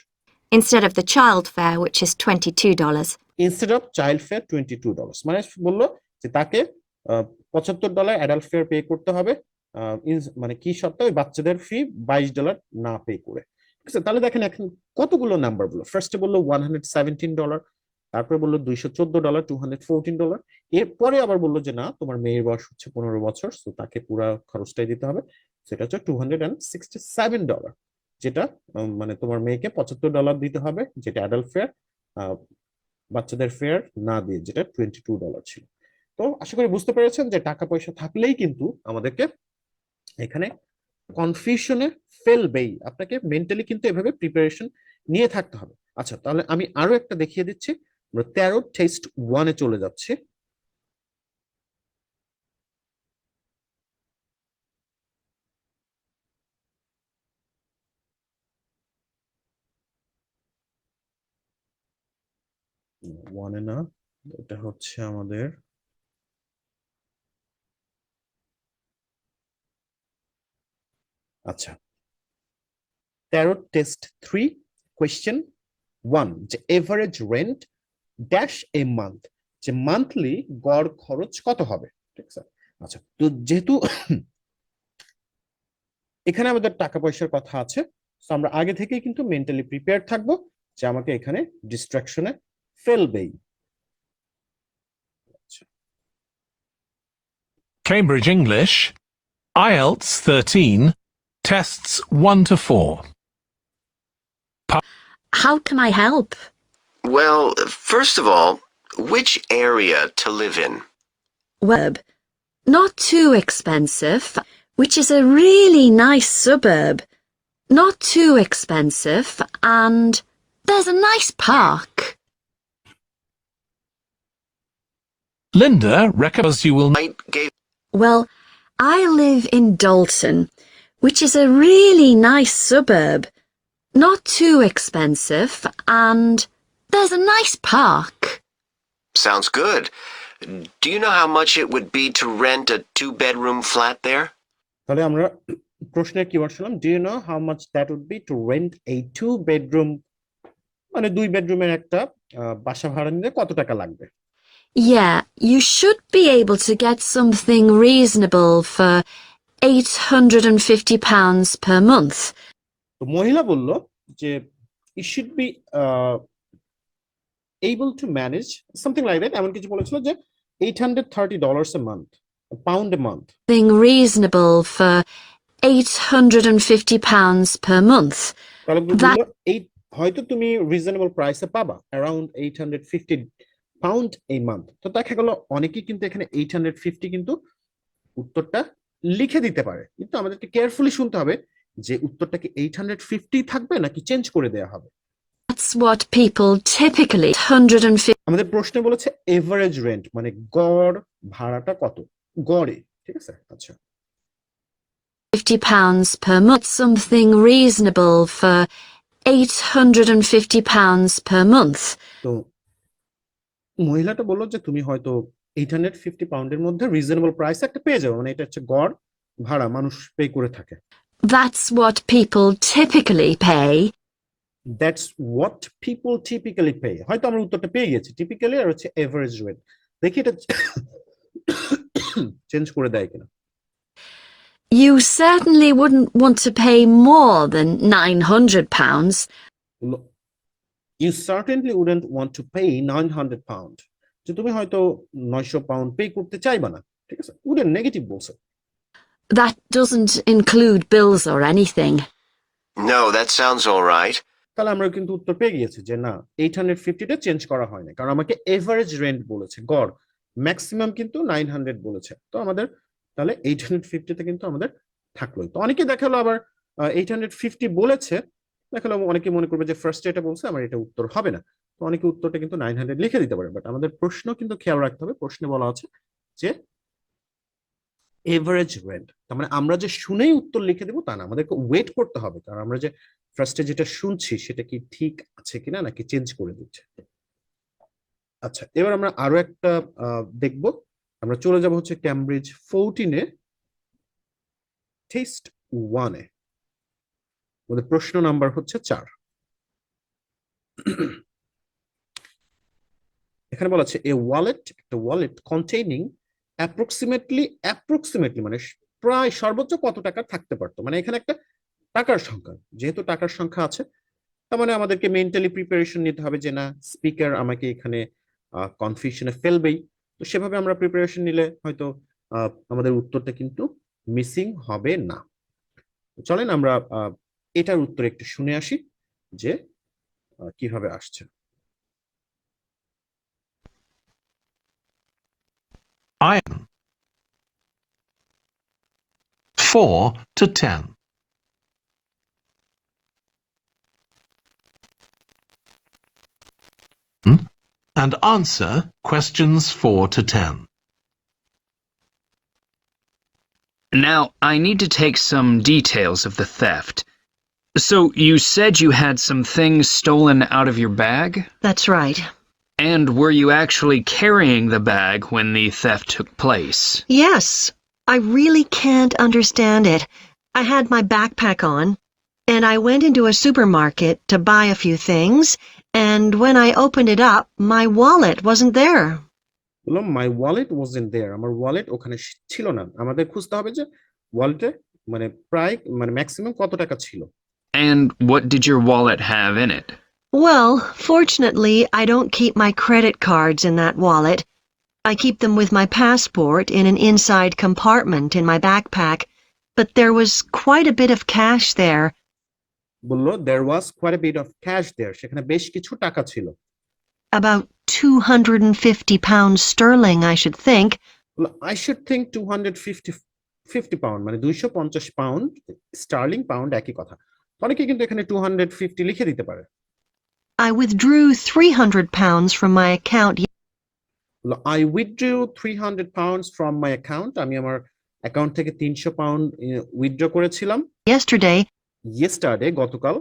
instead of the child fare, which is $22. Instead of child fair $22। মানে বললো যে তাকে $75 অ্যাডাল্ট ফেয়ার পে করতে হবে, মানে কি সত্ত্বে ওই বাচ্চাদের ফি $22 না পে করে। ঠিক আছে, তাহলে দেখেন এখন কতগুলো নাম্বার বললো। ফার্স্টে বললো $117, তারপরে বললো $214, $214, এরপরে আবার বললো যে না তোমার মেয়ের বয়স হচ্ছে 15 বছর, তো তাকে পুরো খরচটাই দিতে হবে, সেটা হচ্ছে $267, যেটা মানে তোমার মেয়েকে $75 দিতে হবে, যেটা অ্যাডাল্ট ফেয়ার, বাচ্চাদের ফেয়ার না দিয়ে যেটা $22 ছিল। তো আশা করি বুঝতে পেরেছেন যে টাকা পয়সা থাকলেই কিন্তু আমাদেরকে এখানে কনফিউশনে ফেলবেই, আপনাকে মেন্টালি কিন্তু এভাবে প্রিপারেশন নিয়ে থাকতে হবে। আচ্ছা, তাহলে আমি আরো একটা দেখিয়ে দিচ্ছি। আমরা 13 টেস্ট 1-এ চলে যাচ্ছি। ওয়ানে না, এটা হচ্ছে আমাদের আচ্ছা 13 টেস্ট 3 কোয়েশ্চেন 1, যে average rent dash a month, যে মান্থলি গড় খরচ কত হবে, ঠিক আছে। আচ্ছা, তো যেহেতু এখানে আমাদের টাকা পয়সার কথা আছে, তো আমরা আগে থেকেই কিন্তু মেন্টালি প্রিপেয়ার থাকবো যে আমাকে এখানে ডিস্ট্রাকশনে ফেলবেই। আচ্ছা, Cambridge English, IELTS 13, tests 1 to 4. How can I help? Well, first of all, which area to live in? Verb. Not too expensive, which is a really nice suburb. Not too expensive, and there's a nice park. Linda recommends you will I gave Well, I live in Dalton, which is a really nice suburb. Not too expensive, and there's a nice park. Sounds good. Do you know how much it would be to rent a 2-bedroom flat there? তাহলে আমরা প্রশ্নের কিওয়ার্ড শুনলাম, do you know how much that would be to rent a 2 bedroom, মানে 2 বেডরুমের একটা বাসা ভাড়া নিলে কত টাকা লাগবে। Yeah, you should be able to get something reasonable for £850 per month. তো মহিলা বলল যে he should be able to manage something like that, এমন কিছু বলেছিল যে $830 a month, pound a month। Something reasonable for £850 per month. তাহলে বললো That এই হয়তো তুমি রিজনেবল প্রাইসে পাবা অ্যারাউন্ড 850 পাউন্ড এই মান্থ। তো দেখা গেল অনেকেই কিন্তু এখানে 850 কিন্তু উত্তরটা লিখে দিতে পারে, কিন্তু আমাদেরকে কেয়ারফুলি শুনতে হবে যে উত্তরটা কি 850 থাকবে নাকি চেঞ্জ করে দেওয়া হবে। That's what people typically আমাদের প্রশ্নে বলেছে এভারেজ রেন্ট, মানে গড় ভাড়াটা কত, গড়ে, ঠিক আছে। আচ্ছা, £150 per month. Something reasonable for £850 per month. তো মহিলাটা বললো যে তুমি হয়তো 850 পাউন্ডের মধ্যে রিজনেবল প্রাইস একটা পেয়ে যাবে, মানে এটা হচ্ছে গড় ভাড়া মানুষ পে করে থাকে। That's what people typically pay. That's what people typically pay, হয়তো আমরা উত্তরটা পেয়ে গেছি, টিপিক্যালি আর হচ্ছে এভারেজ রেট। দেখি এটা চেঞ্জ করে দেয় কিনা। You certainly wouldn't want to pay more than £900. You certainly wouldn't want to pay 900 pound, যে তুমি হয়তো 900 পাউন্ড পে করতে চাইবা না, ঠিক আছে। উডেন নেগেটিভ বলছে। That doesn't include bills or anything. No, that sounds all right. তাহলে আমরা কিন্তু উত্তর পেয়ে গিয়েছি যে না, 850টা চেঞ্জ করা হয় না, কারণ আমাকে এভারেজ রেন্ট বলেছে, গড়, ম্যাক্সিমাম কিন্তু 900 বলেছে। তো আমাদের তাহলে 850তে কিন্তু আমাদের থাকলো। তো অনেকে দেখালো আবার 850 বলেছে, দেখালো অনেকে মনে করবে যে ফার্স্ট এটা বলছে আমার এটা উত্তর হবে না, তো অনেকে উত্তরটা কিন্তু 900 লিখে দিতে পারে। বাট আমাদের প্রশ্ন কিন্তু খেয়াল রাখতে হবে, প্রশ্নে বলা আছে যে এভারেজ রেন্ট, তার মানে আমরা যে শুনেই উত্তর লিখে দিব তা না, আমাদেরকে ওয়েট করতে হবে, কারণ আমরা যে ফার্স্টে যেটা শুনছি সেটা কি ঠিক আছে কিনা নাকি চেঞ্জ করে দিচ্ছে। আচ্ছা, এবার আমরা আরো একটা দেখব। আমরা চলে যাব হচ্ছে ক্যামব্রিজ 14-এ টেস্ট 1-এ, আমাদের প্রশ্ন নাম্বার হচ্ছে 4। এখানে বলা আছে এ ওয়ালেট, একটা ওয়ালেট কন্টেইনিং অ্যাপ্রক্সিমেটলি মানে প্রায় সর্বোচ্চ কত টাকা থাকতে পারতো, মানে এখানে একটা টাকার সংখ্যা, যেহেতু টাকার সংখ্যা আছে তার মানে আমাদেরকে মেন্টালি প্রিপারেশন নিতে হবে যে না, স্পিকার আমাকে এখানে কনফিউশনে ফেলবেই। তো সেভাবে আমরা প্রিপারেশন নিলে হয়তো আমাদের উত্তরটা কিন্তু মিসিং হবে না। চলেন আমরা এটার উত্তর একটু শুনে আসি যে কিভাবে আসছে। iron. 4 to 10. and answer questions 4 to 10. Now, I need to take some details of the theft. So, you said you had some things stolen out of your bag? That's right. And were you actually carrying the bag when the theft took place? Yes, I really can't understand it. I had my backpack on, and I went into a supermarket to buy a few things, and when I opened it up, my wallet wasn't there. বললাম মাই ওয়ালেট ওয়াজন্ট দেয়ার, আমার ওয়ালেট ওখানে ছিল না। আমাদের খুঁজতে হবে যে ওয়ালেটে মানে প্রায় মানে ম্যাক্সিমাম কত টাকা ছিল। And what did your wallet have in it? Well, fortunately, I don't keep my credit cards in that wallet. I keep them with my passport in an inside compartment in my backpack, but there was quite a bit of cash there. বললো there was quite a bit of cash there, সেখানে বেশ কিছু টাকা ছিল। About £250 sterling, I should think. বললো I should think 250 পাউন্ড মানে 250 পাউন্ড, স্টার্লিং পাউন্ড একই কথা। অনেকে কিন্তু এখানে 250 লিখে দিতে পারে। I withdrew £300 from my account বললো I withdrew 300 pounds from my account, আমি আমার অ্যাকাউন্ট থেকে 300 পাউন্ড উইথড্র করেছিলাম yesterday, yesterday গতকাল।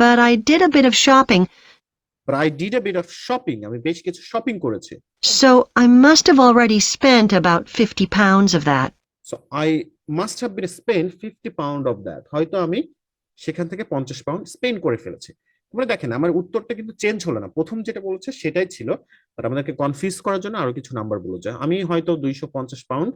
but I did a bit of shopping, but I did a bit of shopping, আমি বেশ কিছু শপিং করেছি। so I must have already spent about £50 of that. so I must have been spent 50 pound of that, হয়তো আমি সেখান থেকে 50 পাউন্ড স্পেন্ড করে ফেলেছি। তোমরা দেখেন আমার উত্তরটা কিন্তু চেঞ্জ হলো না, প্রথম যেটা বলেছে সেটাই ছিল, বাট আমাদেরকে কনফিউজ করার জন্য আরো কিছু নাম্বার বলে যায়। আমি হয়তো 250 পাউন্ড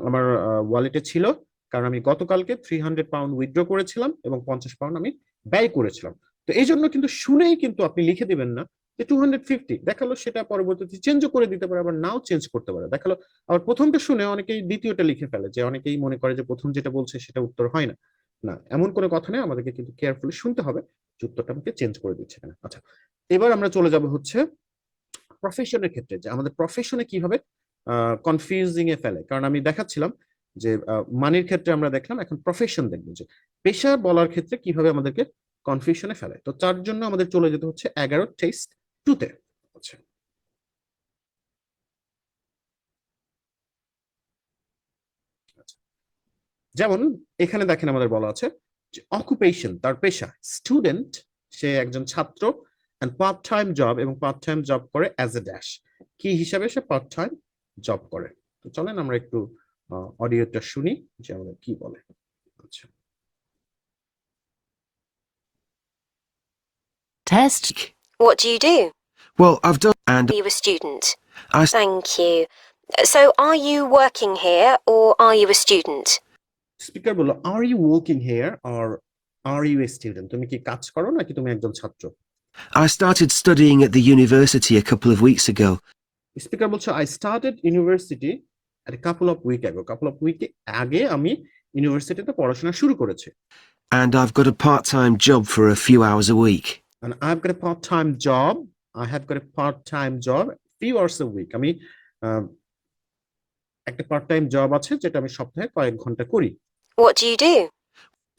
আমার ওয়ালেটে ছিল, কারণ আমি গতকালকে 300 পাউন্ড উইথড্র করেছিলাম এবং 50 পাউন্ড আমি ব্যয় করেছিলাম। তো এই জন্য কিন্তু শুনেই কিন্তু আপনি লিখে দিবেন না যে 250 দেখালো, সেটা পরবর্তীতে চেঞ্জও করে দিতে পারে, আবার নাও চেঞ্জ করতে পারে। দেখালো আবার প্রথমটা শুনে অনেকেই দ্বিতীয়টা লিখে ফেলে, যে অনেকেই মনে করে যে প্রথম যেটা বলছে সেটা উত্তর হয় না। না, এমন কোনো কথা নেই, আমাদেরকে কিন্তু কেয়ারফুলি শুনতে হবে যে উত্তরটা আমাকে চেঞ্জ করে দিচ্ছে কিনা। আচ্ছা, এবার আমরা চলে যাব হচ্ছে প্রফেশনের ক্ষেত্রে, যে আমাদের প্রফেশনে কিভাবে কনফিউজিং এ ফেলে। কারণ আমি দেখাচ্ছিলাম যে মানির ক্ষেত্রে আমরা দেখলাম, এখন প্রফেশন দেখবো যে পেশা বলার ক্ষেত্রে কিভাবে আমাদেরকে কনফিউশনে ফেলে। তো তার জন্য আমাদের চলে যেতে হচ্ছে 11 টেস্ট 2 তে। আচ্ছা, যেমন এখানে দেখেন আমাদের বলা আছে যে অকুপেশন তার পেশা, স্টুডেন্ট সে একজন ছাত্র, এন্ড পার্ট টাইম জব এবং পার্ট টাইম জব করে অ্যাজ এ ড্যাশ, কি হিসাবে সে পার্ট টাইম জব করে। তো চলেন আমরা একটু অডিওটা শুনি যে আমাদের কি বলে। আচ্ছা, Test. What do you do? Well, I've done and Are you a student? I Thank you. So, are you working here or are you a student? Speaker বলল are you working here or are you a student, তুমি কি কাজ করো নাকি তুমি একজন ছাত্র। I started studying at the university a couple of weeks ago. Speaker বলছে I started university at a couple of week ago, couple of week আগে আমি ইউনিভার্সিটিতে পড়াশোনা শুরু করেছি। And I've got a part-time job for a few hours a week. And I've got a part-time job. I have got a part-time job few hours a week. আমি একটা পার্ট টাইম জব আছে যেটা আমি সপ্তাহে কয়েক ঘন্টা করি। What do you do?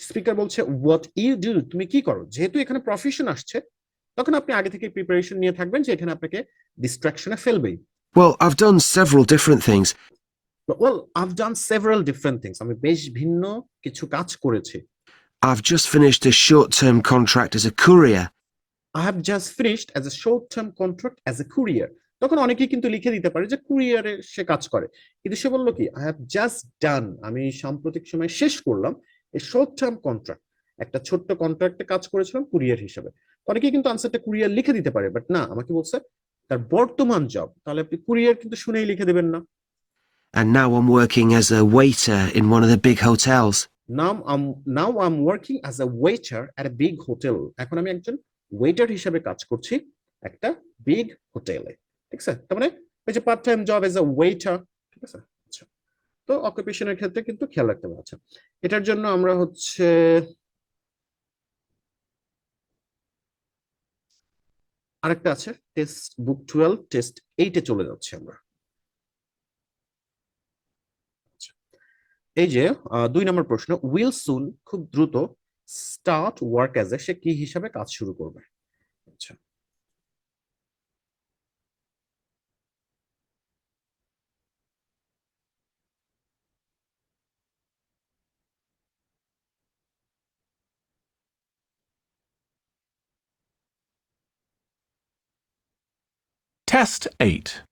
Speaker বলছে হোয়াট ইউ ডু, তুমি কি করো। যেহেতু এখানে প্রফেশন আসছে, তখন আপনি আগে থেকে প্রিপারেশন নিয়ে থাকবেন যে এখানে আপনাকে ডিস্ট্রাকশনে ফেলবেই। Well, I've done several different things. Well, I've done several different things. আমি বেশ ভিন্ন কিছু কাজ করেছি। I've just finished a short-term contract as a courier. I have just finished as a short-term contract as a courier. তখন অনেকেই কিন্তু লিখে দিতে পারে যে কুরিয়ারে সে কাজ করে, কিন্তু সে বললো কি I have just done, আমি সাম্প্রতিক সময় শেষ করলাম এই short-term contract, একটা ছোট্ট কন্ট্রাক্টে কাজ করেছিলাম কুরিয়ার হিসেবে। অনেকেই কিন্তু আনসারটা কুরিয়ার লিখে দিতে পারে, বাট না, আমাকে বলছে তার বর্তমান জব, তাহলে আপনি কুরিয়ার কিন্তু শুনেই লিখে দেবেন না। And now I'm working as a waiter in one of the big hotels. Now I'm working as a waiter at a big hotel. এখন আমি একজন ওয়েটার হিসেবে কাজ করছি একটা বিগ হোটেলে। ঠিক আছে, তার মানে এই যে part time job as a waiter, ঠিক আছে। আচ্ছা, তো অকুপেশনের ক্ষেত্রে কিন্তু খেয়াল রাখতে হবে। আচ্ছা, এটার জন্য আমরা হচ্ছে আরেকটা আছে টেস্ট বুক 12 টেস্ট 8 এ চলে যাচ্ছি আমরা। এই যে 2 নম্বর প্রশ্ন, উইল সুন খুব দ্রুত স্টার্ট ওয়ার্ক অ্যাজ এ, সে কি হিসাবে কাজ শুরু করবে। আচ্ছা, Test 8.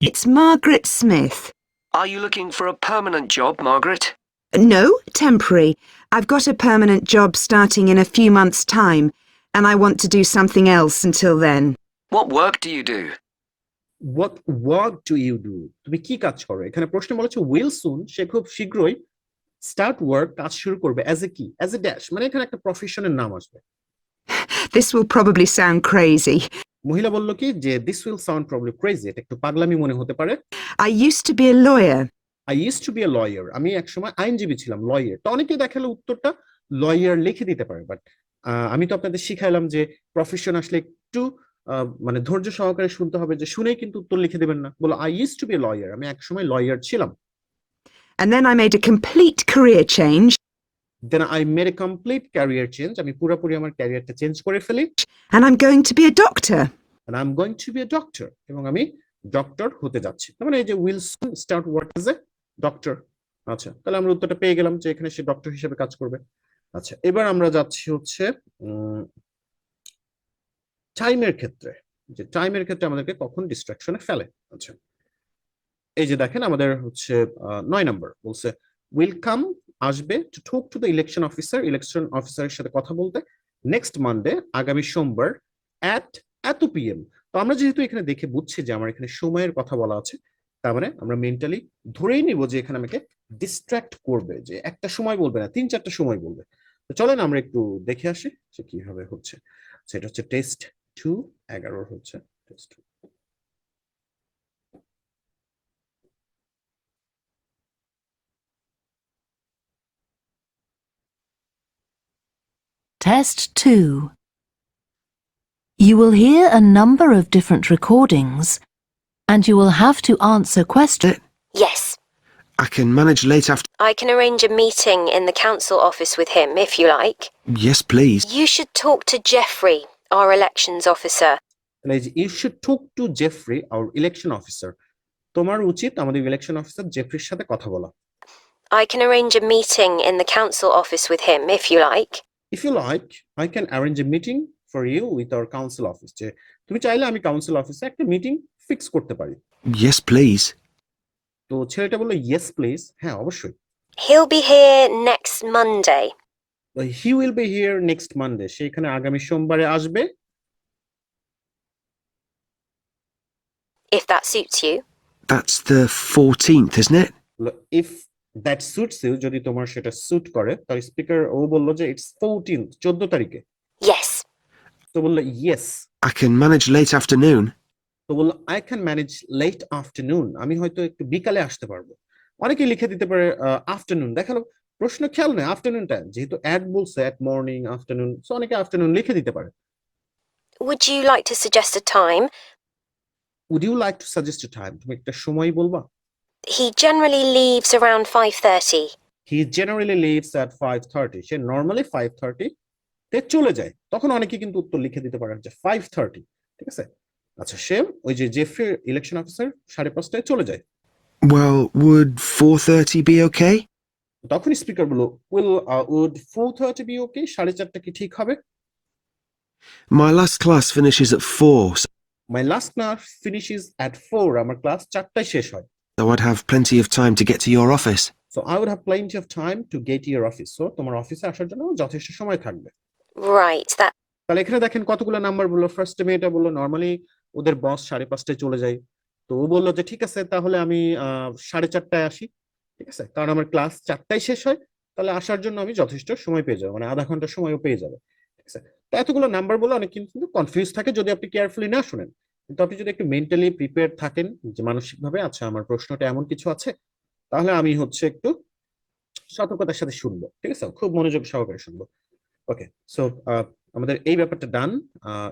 It's Margaret Smith. Are you looking for a permanent job, Margaret? No, temporary. I've got a permanent job starting in a few months' time, and I want to do something else until then. What work do you do? What work do you do? তুমি কি কাজ করো? এখানে প্রশ্ন বলেছে will soon, সে খুব শীঘ্রই start work, কাজ শুরু করবে as a কি? as a dash, মানে এখানে একটা প্রফেশনের নাম আসবে। This will probably sound crazy. মহিলা বলল কি যে this will sound probably crazy, এটা একটু পাগলামি মনে হতে পারে। I used to be a lawyer. I used to be a lawyer. আমি একসময় আইনজীবী ছিলাম, লয়ার। তো অনেকেই দেখালে উত্তরটা লয়ার লিখে দিতে পারে, বাট আমি তো আপনাদের শিখাইলাম যে প্রফেশন আসলে একটু মানে ধৈর্য সহকারে শুনতে হবে, যে শুনেই কিন্তু উত্তর লিখে দিবেন না। বলো I used to be a lawyer, আমি একসময় লয়ার ছিলাম। And then I made a complete career change. Then I made a complete career change, আমি পুরোপুরি আমার ক্যারিয়ারটা চেঞ্জ করে ফেলি। And I'm going to be a doctor. And I'm going to be a doctor, এবং আমি ডক্টর হতে যাচ্ছি। তার মানে এই যে will soon start work as a doctor। আচ্ছা, তাহলে আমরা উত্তরটা পেয়ে গেলাম যে এখানে সে ডক্টর হিসেবে কাজ করবে। আচ্ছা, এবার আমরা যাচ্ছি হচ্ছে টাইমের ক্ষেত্রে, যে টাইমের ক্ষেত্রে আমাদেরকে কখন ডিস্ট্রাকশনে ফেলে। আচ্ছা, এই যে দেখেন আমাদের হচ্ছে 9 নম্বর বলছে will come, আসবে, to talk to the election officer, election অফিসারের সাথে কথা বলতে, নেক্সট মানডে, আগামী সোমবার, এত PM। তো আমরা যেহেতু এখানে দেখে বুঝছি যে আমার এখানে সময়ের কথা বলা আছে, তার মানে আমরা মেন্টালি ধরেই নিব যে এখানে আমাকে ডিস্ট্রাক্ট করবে, যে একটা সময় বলবে না, 3-4টা সময় বলবে। তো চলেন আমরা একটু দেখে আসি যে কিভাবে হচ্ছে। সেটা হচ্ছে টেস্ট 2, 11 হচ্ছে test 2। Test 2. You will hear a number of different recordings, and you will have to answer questions. Yes. I can manage late after... I can arrange a meeting in the council office with him, if you like. Yes, please. You should talk to Jeffrey, our elections officer. You should talk to Jeffrey, our election officer. তোমার উচিত আমাদের ইলেকশন অফিসার জেফরির সাথে কথা বলা। I can arrange a meeting in the council office with him, if you like. If you like, I can arrange a meeting for you with our council office. যে তুমি চাইলে আমি কাউন্সিল অফিসে একটা মিটিং ফিক্স করতে পারি। Yes, please. তো ছেলেটা বলল yes please, হ্যাঁ অবশ্যই। He'll be here next Monday. He will be here next Monday. সে এখানে আগামী সোমবারে আসবে। If that suits you. That's the 14th, isn't it? If that suits you, যদি তোমার সেটা স্যুট করে, তার স্পিকার ও বলল যে it's 14th, 14 তারিখে। Yes. তো বলল yes. I can manage late afternoon. তো বলল I can manage late afternoon, আমি হয়তো একটু বিকালে আসতে পারবো। অনেকে লিখে দিতে পারে আফটারনুন, দেখালো প্রশ্ন খেয়াল নেই আফটারনুনটা, যেহেতু অ্যাট বলছে অ্যাট মর্নিং আফটারনুন, সো অনেকে আফটারনুন লিখে দিতে পারে। Would you like to suggest a time? Would you like to suggest a time? তুমি একটা সময় বলবা? He generally leaves around 5:30. He generally leaves at 5:30. Say normally 5:30 তে চলে যায়। তখন অনেকে কিন্তু উত্তর লিখে দিতে পারে যে 5:30, ঠিক আছে? আচ্ছা, সে ওই যে জেফ্রি ইলেকশন অফিসার 5:30টায় চলে যায়। Well, would 4:30 be okay? তখন স্পিকার বলল would 4:30 be okay? 4:30 কি ঠিক হবে? My last class finishes at 4, My last class finishes at 4. আমার ক্লাস 4টায় শেষ হয়। so I'd have plenty of time to get to your office. So I would have plenty of time to get to your office. So তোমার অফিসে আসার জন্য যথেষ্ট সময় থাকবে। Right, that. তাহলে এখানে দেখেন কতগুলো নাম্বার বললো। ফার্স্ট মেয়েটা বললো নরমালি ওদের বস 5:30টায় চলে যায়। তো ও বললো যে ঠিক আছে তাহলে আমি 4:30টায় আসি, ঠিক আছে, কারণ আমার ক্লাস 4টায় শেষ হয়, তাহলে আসার জন্য আমি যথেষ্ট সময় পেয়ে যাবো, মানে আধা ঘন্টা সময়ও পেয়ে যাবে, ঠিক আছে। তো এতগুলো নাম্বার বলে অনেক কিন্তু কনফিউজ থাকে যদি আপনি কেয়ারফুলি না শুনেন। কিন্তু আপনি যদি একটু মেন্টালি প্রিপেয়ার থাকেন, যে মানসিকভাবে আচ্ছা আমার প্রশ্নটা এমন কিছু আছে, তাহলে আমি হচ্ছে একটু সতর্কতার সাথে শুনবো, ঠিক আছে, খুব মনোযোগ সহকারে শুনবো। ওকে, সো আমাদের এই ব্যাপারটা ডান,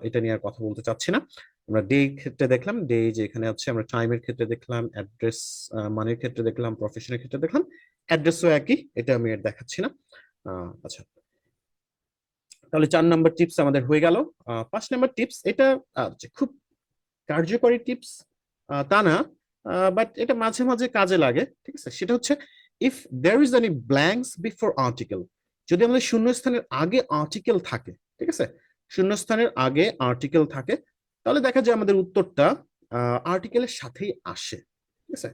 এটা নিয়ে আর কথা বলতে চাচ্ছি না। আমরা ডে ক্ষেত্রে দেখলাম, ডে যে এখানে আছে, আমরা টাইমের ক্ষেত্রে দেখলাম, অ্যাড্রেস মানের ক্ষেত্রে দেখলাম, প্রফেশনের ক্ষেত্রে দেখলাম, অ্যাড্রেসও একই, এটা আমি আর দেখাচ্ছি না। আচ্ছা, তাহলে 4 নাম্বার টিপস আমাদের হয়ে গেল। 5 নাম্বার টিপস, এটা খুব কার্যকরী টিপস তা না, বাট এটা মাঝে মাঝে কাজে লাগে, ঠিক আছে। সেটা হচ্ছে if there is any blanks before article, যদি আমাদের শূন্যস্থানের আগে আর্টিকেল থাকে, ঠিক আছে, শূন্যস্থানের আগে আর্টিকেল থাকে, তাহলে দেখা যায় আমাদের উত্তরটা আর্টিকেলের সাথেই আসে, ঠিক আছে?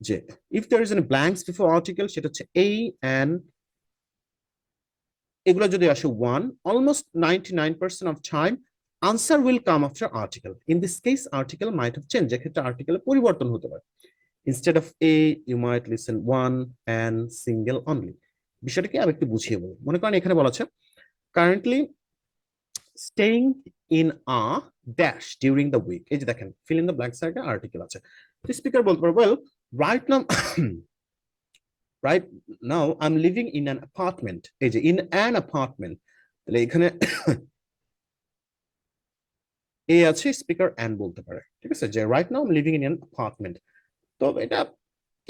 যে if there is any blanks before article, সেটা হচ্ছে এই অ্যান, এগুলো যদি আসে one, almost 99% of time answer will come after article. In this case article might have change, যেক্ষেত্রে আর্টিকেলের পরিবর্তন হতে পারে। Instead of a you might listen one and single only. বিষয়টা কি আমি একটু বুঝিয়ে বলি। মনে করেন এখানে বলা আছে currently staying in a dash during the week. এই যে দেখেন ফিল ইন দ্য ব্ল্যাঙ্ক সাইডে আর্টিকেল আছে। তো স্পিকার বলতে পারবো well right now right now I'm living in an apartment, এই যে in an apartment, তাহলে এখানে এ আছে, স্পিকার অ্যান বলতে পারে, ঠিক আছে? যে right now I'm living in an apartment। তো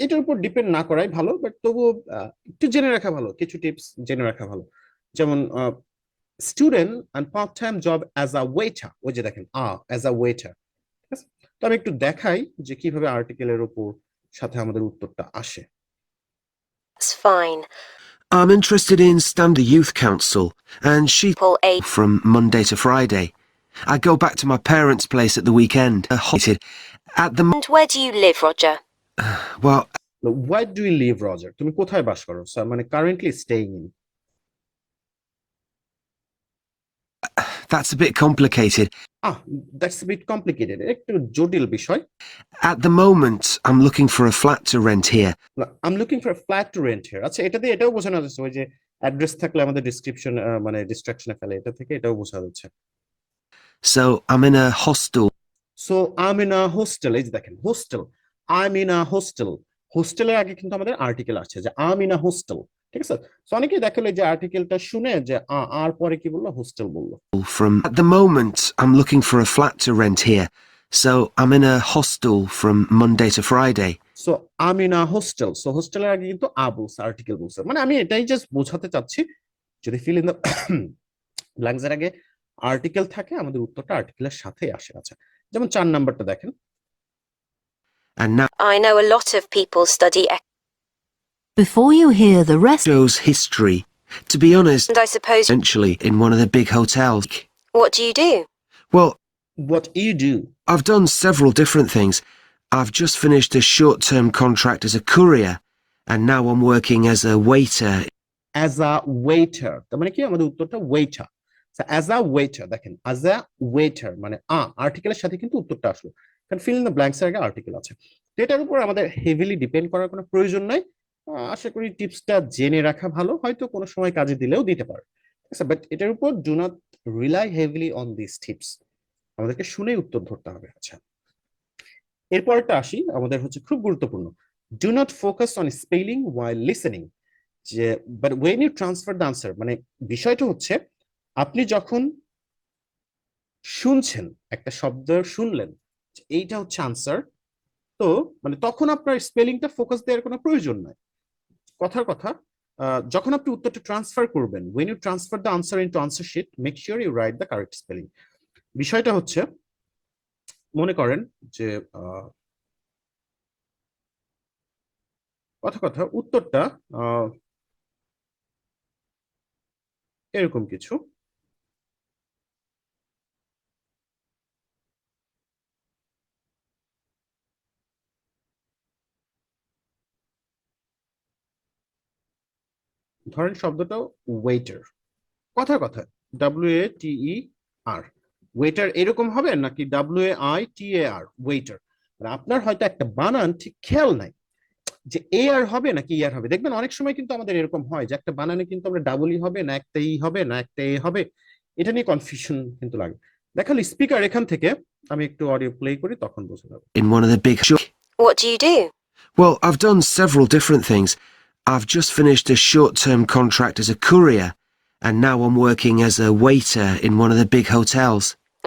এটার উপর ডিপেন্ড না করাই ভালো, বাট তবুও একটু জেনে রাখা ভালো, কিছু টিপস জেনে রাখা ভালো। যেমন student and part time job as a waiter, ওই যে দেখেন অ্যাজ আ ওয়েটার, ঠিক আছে? তো আমি একটু দেখাই যে কিভাবে আর্টিকেলের উপর সাথে আমাদের উত্তরটা আসে। That's fine. I'm interested in Standard Youth Council, and she Pull 8. from Monday to Friday. I go back to my parents' place at the weekend. At the And where do you live, Roger? well, Where do you live, Roger? তুমি কোথায় বাস করো? So মানে currently staying in. that's a bit complicated. That's a bit complicated. একটু জটিল বিষয়। At the moment, I'm looking for a flat to rent here. I'm looking for a flat to rent here. আচ্ছা, এটা দিয়ে এটাও বোঝানো যাচ্ছে, ওই যে অ্যাড্রেস থাকলে আমাদের ডেসক্রিপশন মানে ডিস্ট্রাকশনে ফেলে, এটা থেকে এটাও বোঝা যাচ্ছে। So I'm in a hostel. So I'm in a hostel, এই যে দেখেন hostel, I'm in a hostel। হোস্টেলের আগে কিন্তু আমাদের আর্টিকেল আসছে যে I'm in a hostel, ঠিক আছে? সো অনেকেই দেখালো যে আর্টিকেলটা শুনে যে আর পরে কি বললো, হোস্টেল বললো। At the moment, I'm looking for a flat to rent here. So I'm in a hostel from Monday to Friday. So I'm in a hostel, so হোস্টেলের আগে কিন্তু বলছে, আর্টিকেল বলছে। মানে আমি এটাই জাস্ট বোঝাতে চাচ্ছি, যদি ফিল ইন দ্য ব্ল্যাঙ্কস এর আগে আর্টিকেল থাকে আমাদের উত্তরটা আর্টিকেলের সাথে আসে। আচ্ছা, যেমন 4 নাম্বারটা দেখেন। And now I know a lot of people study Before you hear the rest, shows history. To be honest, and I suppose. essentially in one of the big hotels. What do you do? Well, What you do? I've done several different things. I've just finished a short-term contract as a courier, and now I'm working as a waiter. As a waiter, তার মানে কি আমাদের উত্তরটা ওয়েটার। as a waiter দেখেন, as a waiter মানে আর্টিকেলের সাথে কিন্তু উত্তরটা আসলো, কারণ ফিল ইন দ্য ব্ল্যাঙ্কস এর আগে আর্টিকেল আছে। তো এটার উপর আমাদের হেভিলি ডিপেন্ড করার কোনো প্রয়োজন নাই। আশা করি টিপসটা জেনে রাখা ভালো, হয়তো কোনো সময় কাজে দিলেও দিতে পারে, ঠিক আছে? বাট এটার উপর do not rely heavily on this tips, আমাদেরকে শুনেই উত্তর ধরতে হবে। আচ্ছা, এরপরটা আসি, আমাদের হচ্ছে খুব গুরুত্বপূর্ণ, do not focus on spelling while listening. যে but when you transfer the answer, মানে বিষয়টা হচ্ছে আপনি যখন শুনছেন একটা শব্দ, শুনলেন এইটা হচ্ছে আনসার, তো মানে তখন আপনার স্পেলিংটা ফোকাস দেওয়ার কোনো প্রয়োজন নাই। কথার কথা, যখন আপনি উত্তরটা ট্রান্সফার করবেন, when you transfer the answer into answer sheet, make sure you write the correct spelling। বিষয়টা হচ্ছে মনে করেন যে কথা উত্তরটা এরকম কিছু, ধরেন শব্দটা ওয়েটার, কথার কথা WATER, ওয়েটার এরকম হবে নাকি WAITAR, ওয়েটার। আপনার হয়তো একটা বানান ঠিক খেয়াল নাই যে AR হবে নাকি ER হবে। দেখবেন অনেক সময় কিন্তু আমাদের এরকম হয় যে একটা বানানে কিন্তু আমরা ডাবল ই হবে না, একটা ই হবে না, একটা এ হবে, এটা নিয়ে কনফিউশন কিন্তু লাগে। দেখালি স্পিকার এখান থেকে আমি একটু অডিও প্লে করি, তখন বোঝা যাবে। In one of the big What do you do? Well, I've done several different things. I've just finished a short-term contract as a courier, and now I'm working as a waiter in one of the big hotels.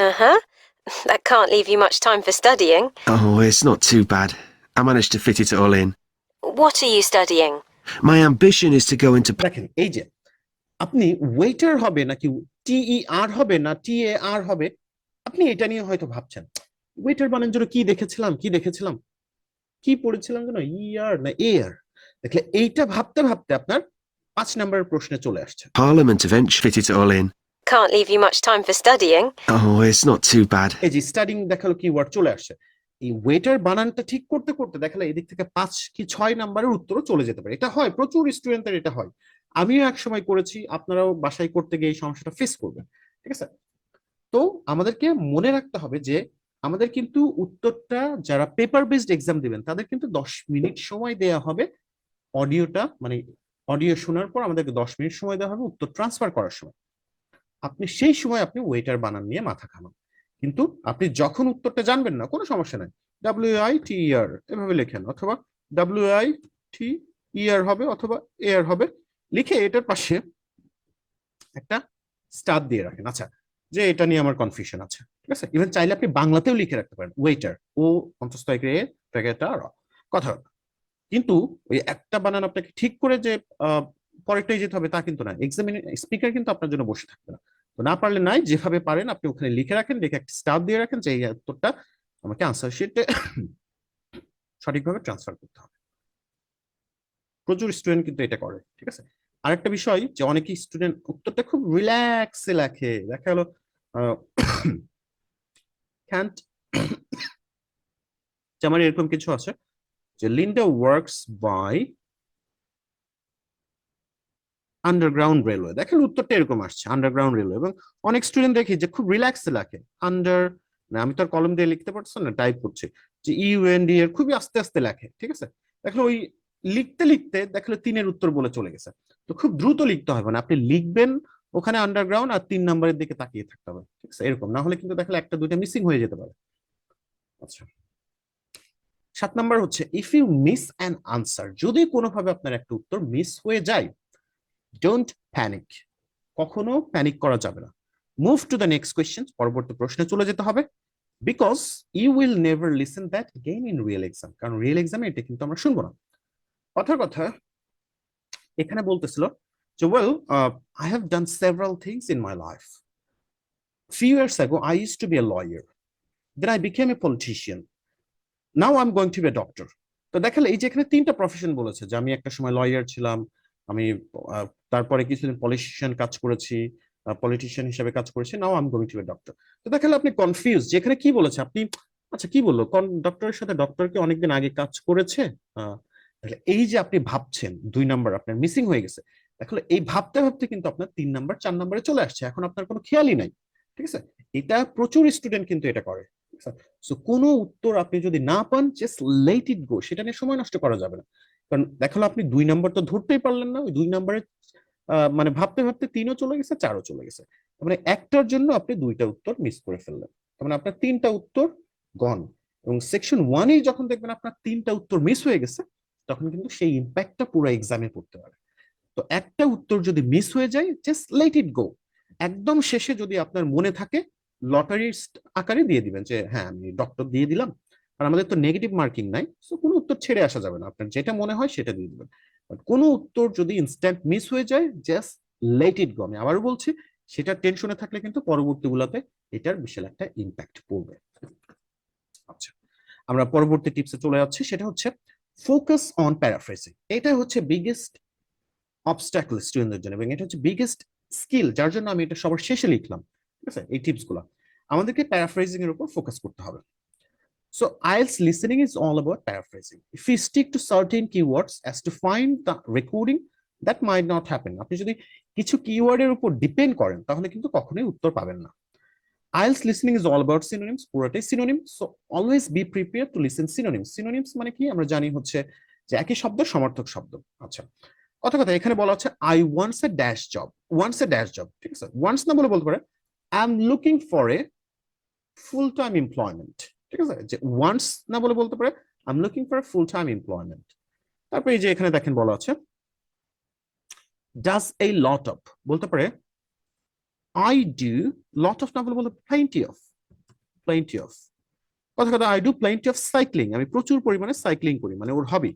Uh-huh. That can't leave you much time for studying. Oh, it's not too bad. I managed to fit it all in. What are you studying? My ambition is to go into... দেখেন এই যে আপনি ওয়েটার হবে নাকি TER হবে না TAR হবে, আপনি এটা নিয়ে হয়তো ভাবছেন ওয়েটার বানানোর জন্য কি দেখেছিলাম কি পড়েছিলাম যেন, ER না AR। দেখলে এইটা ভাবতে ভাবতে আপনার 5 নম্বরের প্রশ্নে চলে আসছে। Parliament eventually fit it all in. can't leave you much time for studying. Oh, it's not too bad. এই যে স্টাডিং দেখালো কিওয়ার্ড চলে আসছে, এই ওয়েটার বানানটা ঠিক করতে করতে দেখালো এদিক থেকে 5 কি 6 নাম্বারের উত্তরও চলে যেতে পারে। এটা হয়, প্রচুর স্টুডেন্টদের এটা হয়, আমিও এক সময় করেছি, আপনারাও বাসায় করতে গিয়ে এই সমস্যাটা ফেস করবেন, ঠিক আছে? তো আমাদেরকে মনে রাখতে হবে যে আমাদের কিন্তু উত্তরটা যারা পেপার বেসড এক্সাম দিবেন তাদের কিন্তু 10 মিনিট সময় দেয়া হবে, অডিওটা মানে অডিও শোনার পর আমাদেরকে 10 মিনিট সময় দেওয়া হবে উত্তর ট্রান্সফার করার সময়। আপনি সেই সময় আপনি ওয়েটার বানান নিয়ে মাথা ঘামান, কিন্তু আপনি যখন উত্তরটা জানবেন না কোনো সমস্যা নাই, WITER এভাবে লেখেন, অথবা WITER হবে অথবা এয়ার হবে, লিখে এটার পাশে একটা স্টার দিয়ে রাখেন। আচ্ছা, যে এটা নিয়ে আমার কনফিউশন আছে, ঠিক আছে? ইভেন চাইলে আপনি বাংলাতেও লিখে রাখতে পারেন ওয়েটার, ও অন্তস্থ কথা, কিন্তু ওই একটা বানান আপনাকে ঠিক করে যে পরেরটাই যেতে হবে তা কিন্তু না, এক্সামিনার স্পিকার কিন্তু আপনার জন্য বসে থাকবে না। তো না পারলে নাই, যেভাবে পারেন আপনি ওখানে লিখে রাখেন, লিখে একটা স্টার দিয়ে রাখেন যে এই উত্তরটা আমাকে আনসার শিটে সঠিকভাবে ট্রান্সফার করতে হবে। প্রচুর স্টুডেন্ট কিন্তু এটা করে, ঠিক আছে? আরেকটা বিষয় যে অনেকেই স্টুডেন্ট উত্তরটা খুব রিল্যাক্সে লেখে, দেখা গেল যে আমার এরকম কিছু আছে যে Linda works by underground railway, দেখেন উত্তরটা এরকম আসছে আন্ডারগ্রাউন্ড রেলওয়ে, এবং অনেক স্টুডেন্ট দেখি যে খুব রিল্যাক্সে লেখে আমি তো আর কলম দিয়ে লিখতে পারছি না, টাইপ করছি, যে UND এর খুবই আস্তে আস্তে লেখে, ঠিক আছে? দেখলো ওই লিখতে লিখতে দেখলো 3-এর উত্তর বলে চলে গেছে। তো খুব দ্রুত লিখতে হবে না, আপনি লিখবেন ওখানে আন্ডারগ্রাউন্ড আর 3 নম্বরের দিকে তাকিয়ে থাকতে হবে, ঠিক আছে? এরকম না হলে কিন্তু দেখলে 1-2টা মিসিং হয়ে যেতে পারে। আচ্ছা, 7 নাম্বার হচ্ছে if you miss an answer, যদি কোনোভাবে আপনার একটা উত্তর মিস হয়ে যায়, ডোন্ট প্যানিক, কখনো প্যানিক করা যাবে না, move to the next question, পরবর্তী প্রশ্নে চলে যেতে হবে, because you will never listen that again in real exam, কারণ রিয়েল এক্সামে এটা কিন্তু আমরা শুনবো না। কথার কথা এখানে বলতেছিল যে well I have done several things in my life, few years ago I used to be a lawyer, then I became a politician, now I'm going to be a doctor. তো দেখালে এই যে এখানে 3টা প্রফেশন বলেছে, যে আমি একটা সময় লয়ার ছিলাম, আমি তারপরে কিছুদিন পলিটিশিয়ান কাজ করেছি, পলিটিশিয়ান হিসেবে কাজ করেছি, now I am going to be doctor. তো দেখালে আপনি কনফিউজ যে এখানে কি বলেছে, আপনি আচ্ছা কি বললো, ডক্টরের সাথে ডক্টর কি অনেকদিন আগে কাজ করেছে, এই যে আপনি ভাবছেন 2 নাম্বার আপনার মিসিং হয়ে গেছে, দেখলে এই ভাবতে ভাবতে কিন্তু আপনার 3 নাম্বার 4 নাম্বারে চলে আসছে, এখন আপনার কোনো খেয়ালই নাই, ঠিক আছে? এটা প্রচুর স্টুডেন্ট কিন্তু এটা করে, ঠিক আছে? সো কোনো উত্তর আপনি যদি না পান, জাস্ট লেট ইট গো, সেটা নিয়ে সময় নষ্ট করা যাবে না, কারণ দেখালো আপনি 2 নাম্বার তো ধরতেই পারলেন না, ওই 2 নাম্বারে মানে ভাবতে ভাবতে 3ও চলে গেছে, 4ও চলে গেছে, মানে একটার জন্য আপনি 2টা উত্তর মিস করে ফেললেন, মানে আপনার 3টা উত্তর গন। এবং সেকশন 1-এ যখন দেখবেন আপনার 3টা উত্তর মিস হয়ে গেছে, তখন কিন্তু সেই ইম্প্যাক্টটা পুরো এক্সামে পড়তে পারে। তো একটা উত্তর যদি মিস হয়ে যায়, জাস্ট লেট ইট গো, একদম শেষে যদি আপনার মনে থাকে লটারির আকারে দিয়ে দিবেন যে হ্যাঁ আমি ডক্টর দিয়ে দিলাম, আর আমাদের তো নেগেটিভ মার্কিং নাই, সো কোনো উত্তর ছেড়ে আসা যাবে না, আপনার যেটা মনে হয় সেটা দিয়ে দিবেন। বাট কোনো উত্তর যদি ইনস্ট্যান্ট মিস হয়ে যায়, জাস্ট লেট ইট গো। আমি আবারও বলছি, সেটা টেনশনে থাকলে কিন্তু পরবর্তীগুলোতে এটার বিশাল একটা ইম্প্যাক্ট পড়বে। আচ্ছা, আমরা পরবর্তী টিপসে চলে যাচ্ছি, সেটা হচ্ছে ফোকাস অন প্যারাফ্রেজিং। এটা হচ্ছে বিগেস্ট অবস্ট্যাকল স্টুডেন্টদের জন্য, এবং এটা হচ্ছে বিগেস্ট স্কিল, যার জন্য আমি এটা সবার শেষে লিখলাম, ঠিক আছে? এই টিপস গুলা আমাদেরকে প্যারাফ্রেজিং এর উপর ফোকাস করতে হবে। So IELTS listening is all about paraphrasing. If we stick to certain keywords as to find the recording, that might not happen. আপনি যদি কিছু কিওয়ার্ডের উপর ডিপেন্ড করেন, তাহলে কিন্তু কখনোই উত্তর পাবেন না। IELTS listening is all about synonyms, পুরোটাই synonym, so always be prepare to listen synonyms. Synonyms মানে কি আমরা জানি হচ্ছে যে একই শব্দ সমার্থক শব্দ। আচ্ছা, কথা এখানে বলা হচ্ছে I wants a dash job, wants a dash job, ঠিক আছে? ওয়ান্টস না বলে বলতে পারে I am looking for a full time employment, ঠিক আছে? যে ওয়ান্টস না বলে বলতে পারে I am looking for a full time employment. তারপরে এই যে এখানে দেখেন বলা আছে ডাজ এ লট অফ, বলতে পারে I do lot of না বলে বলতে plenty of, plenty of। কথা I do plenty of cycling, আমি প্রচুর পরিমাণে সাইক্লিং করি, মানে ওর হবি।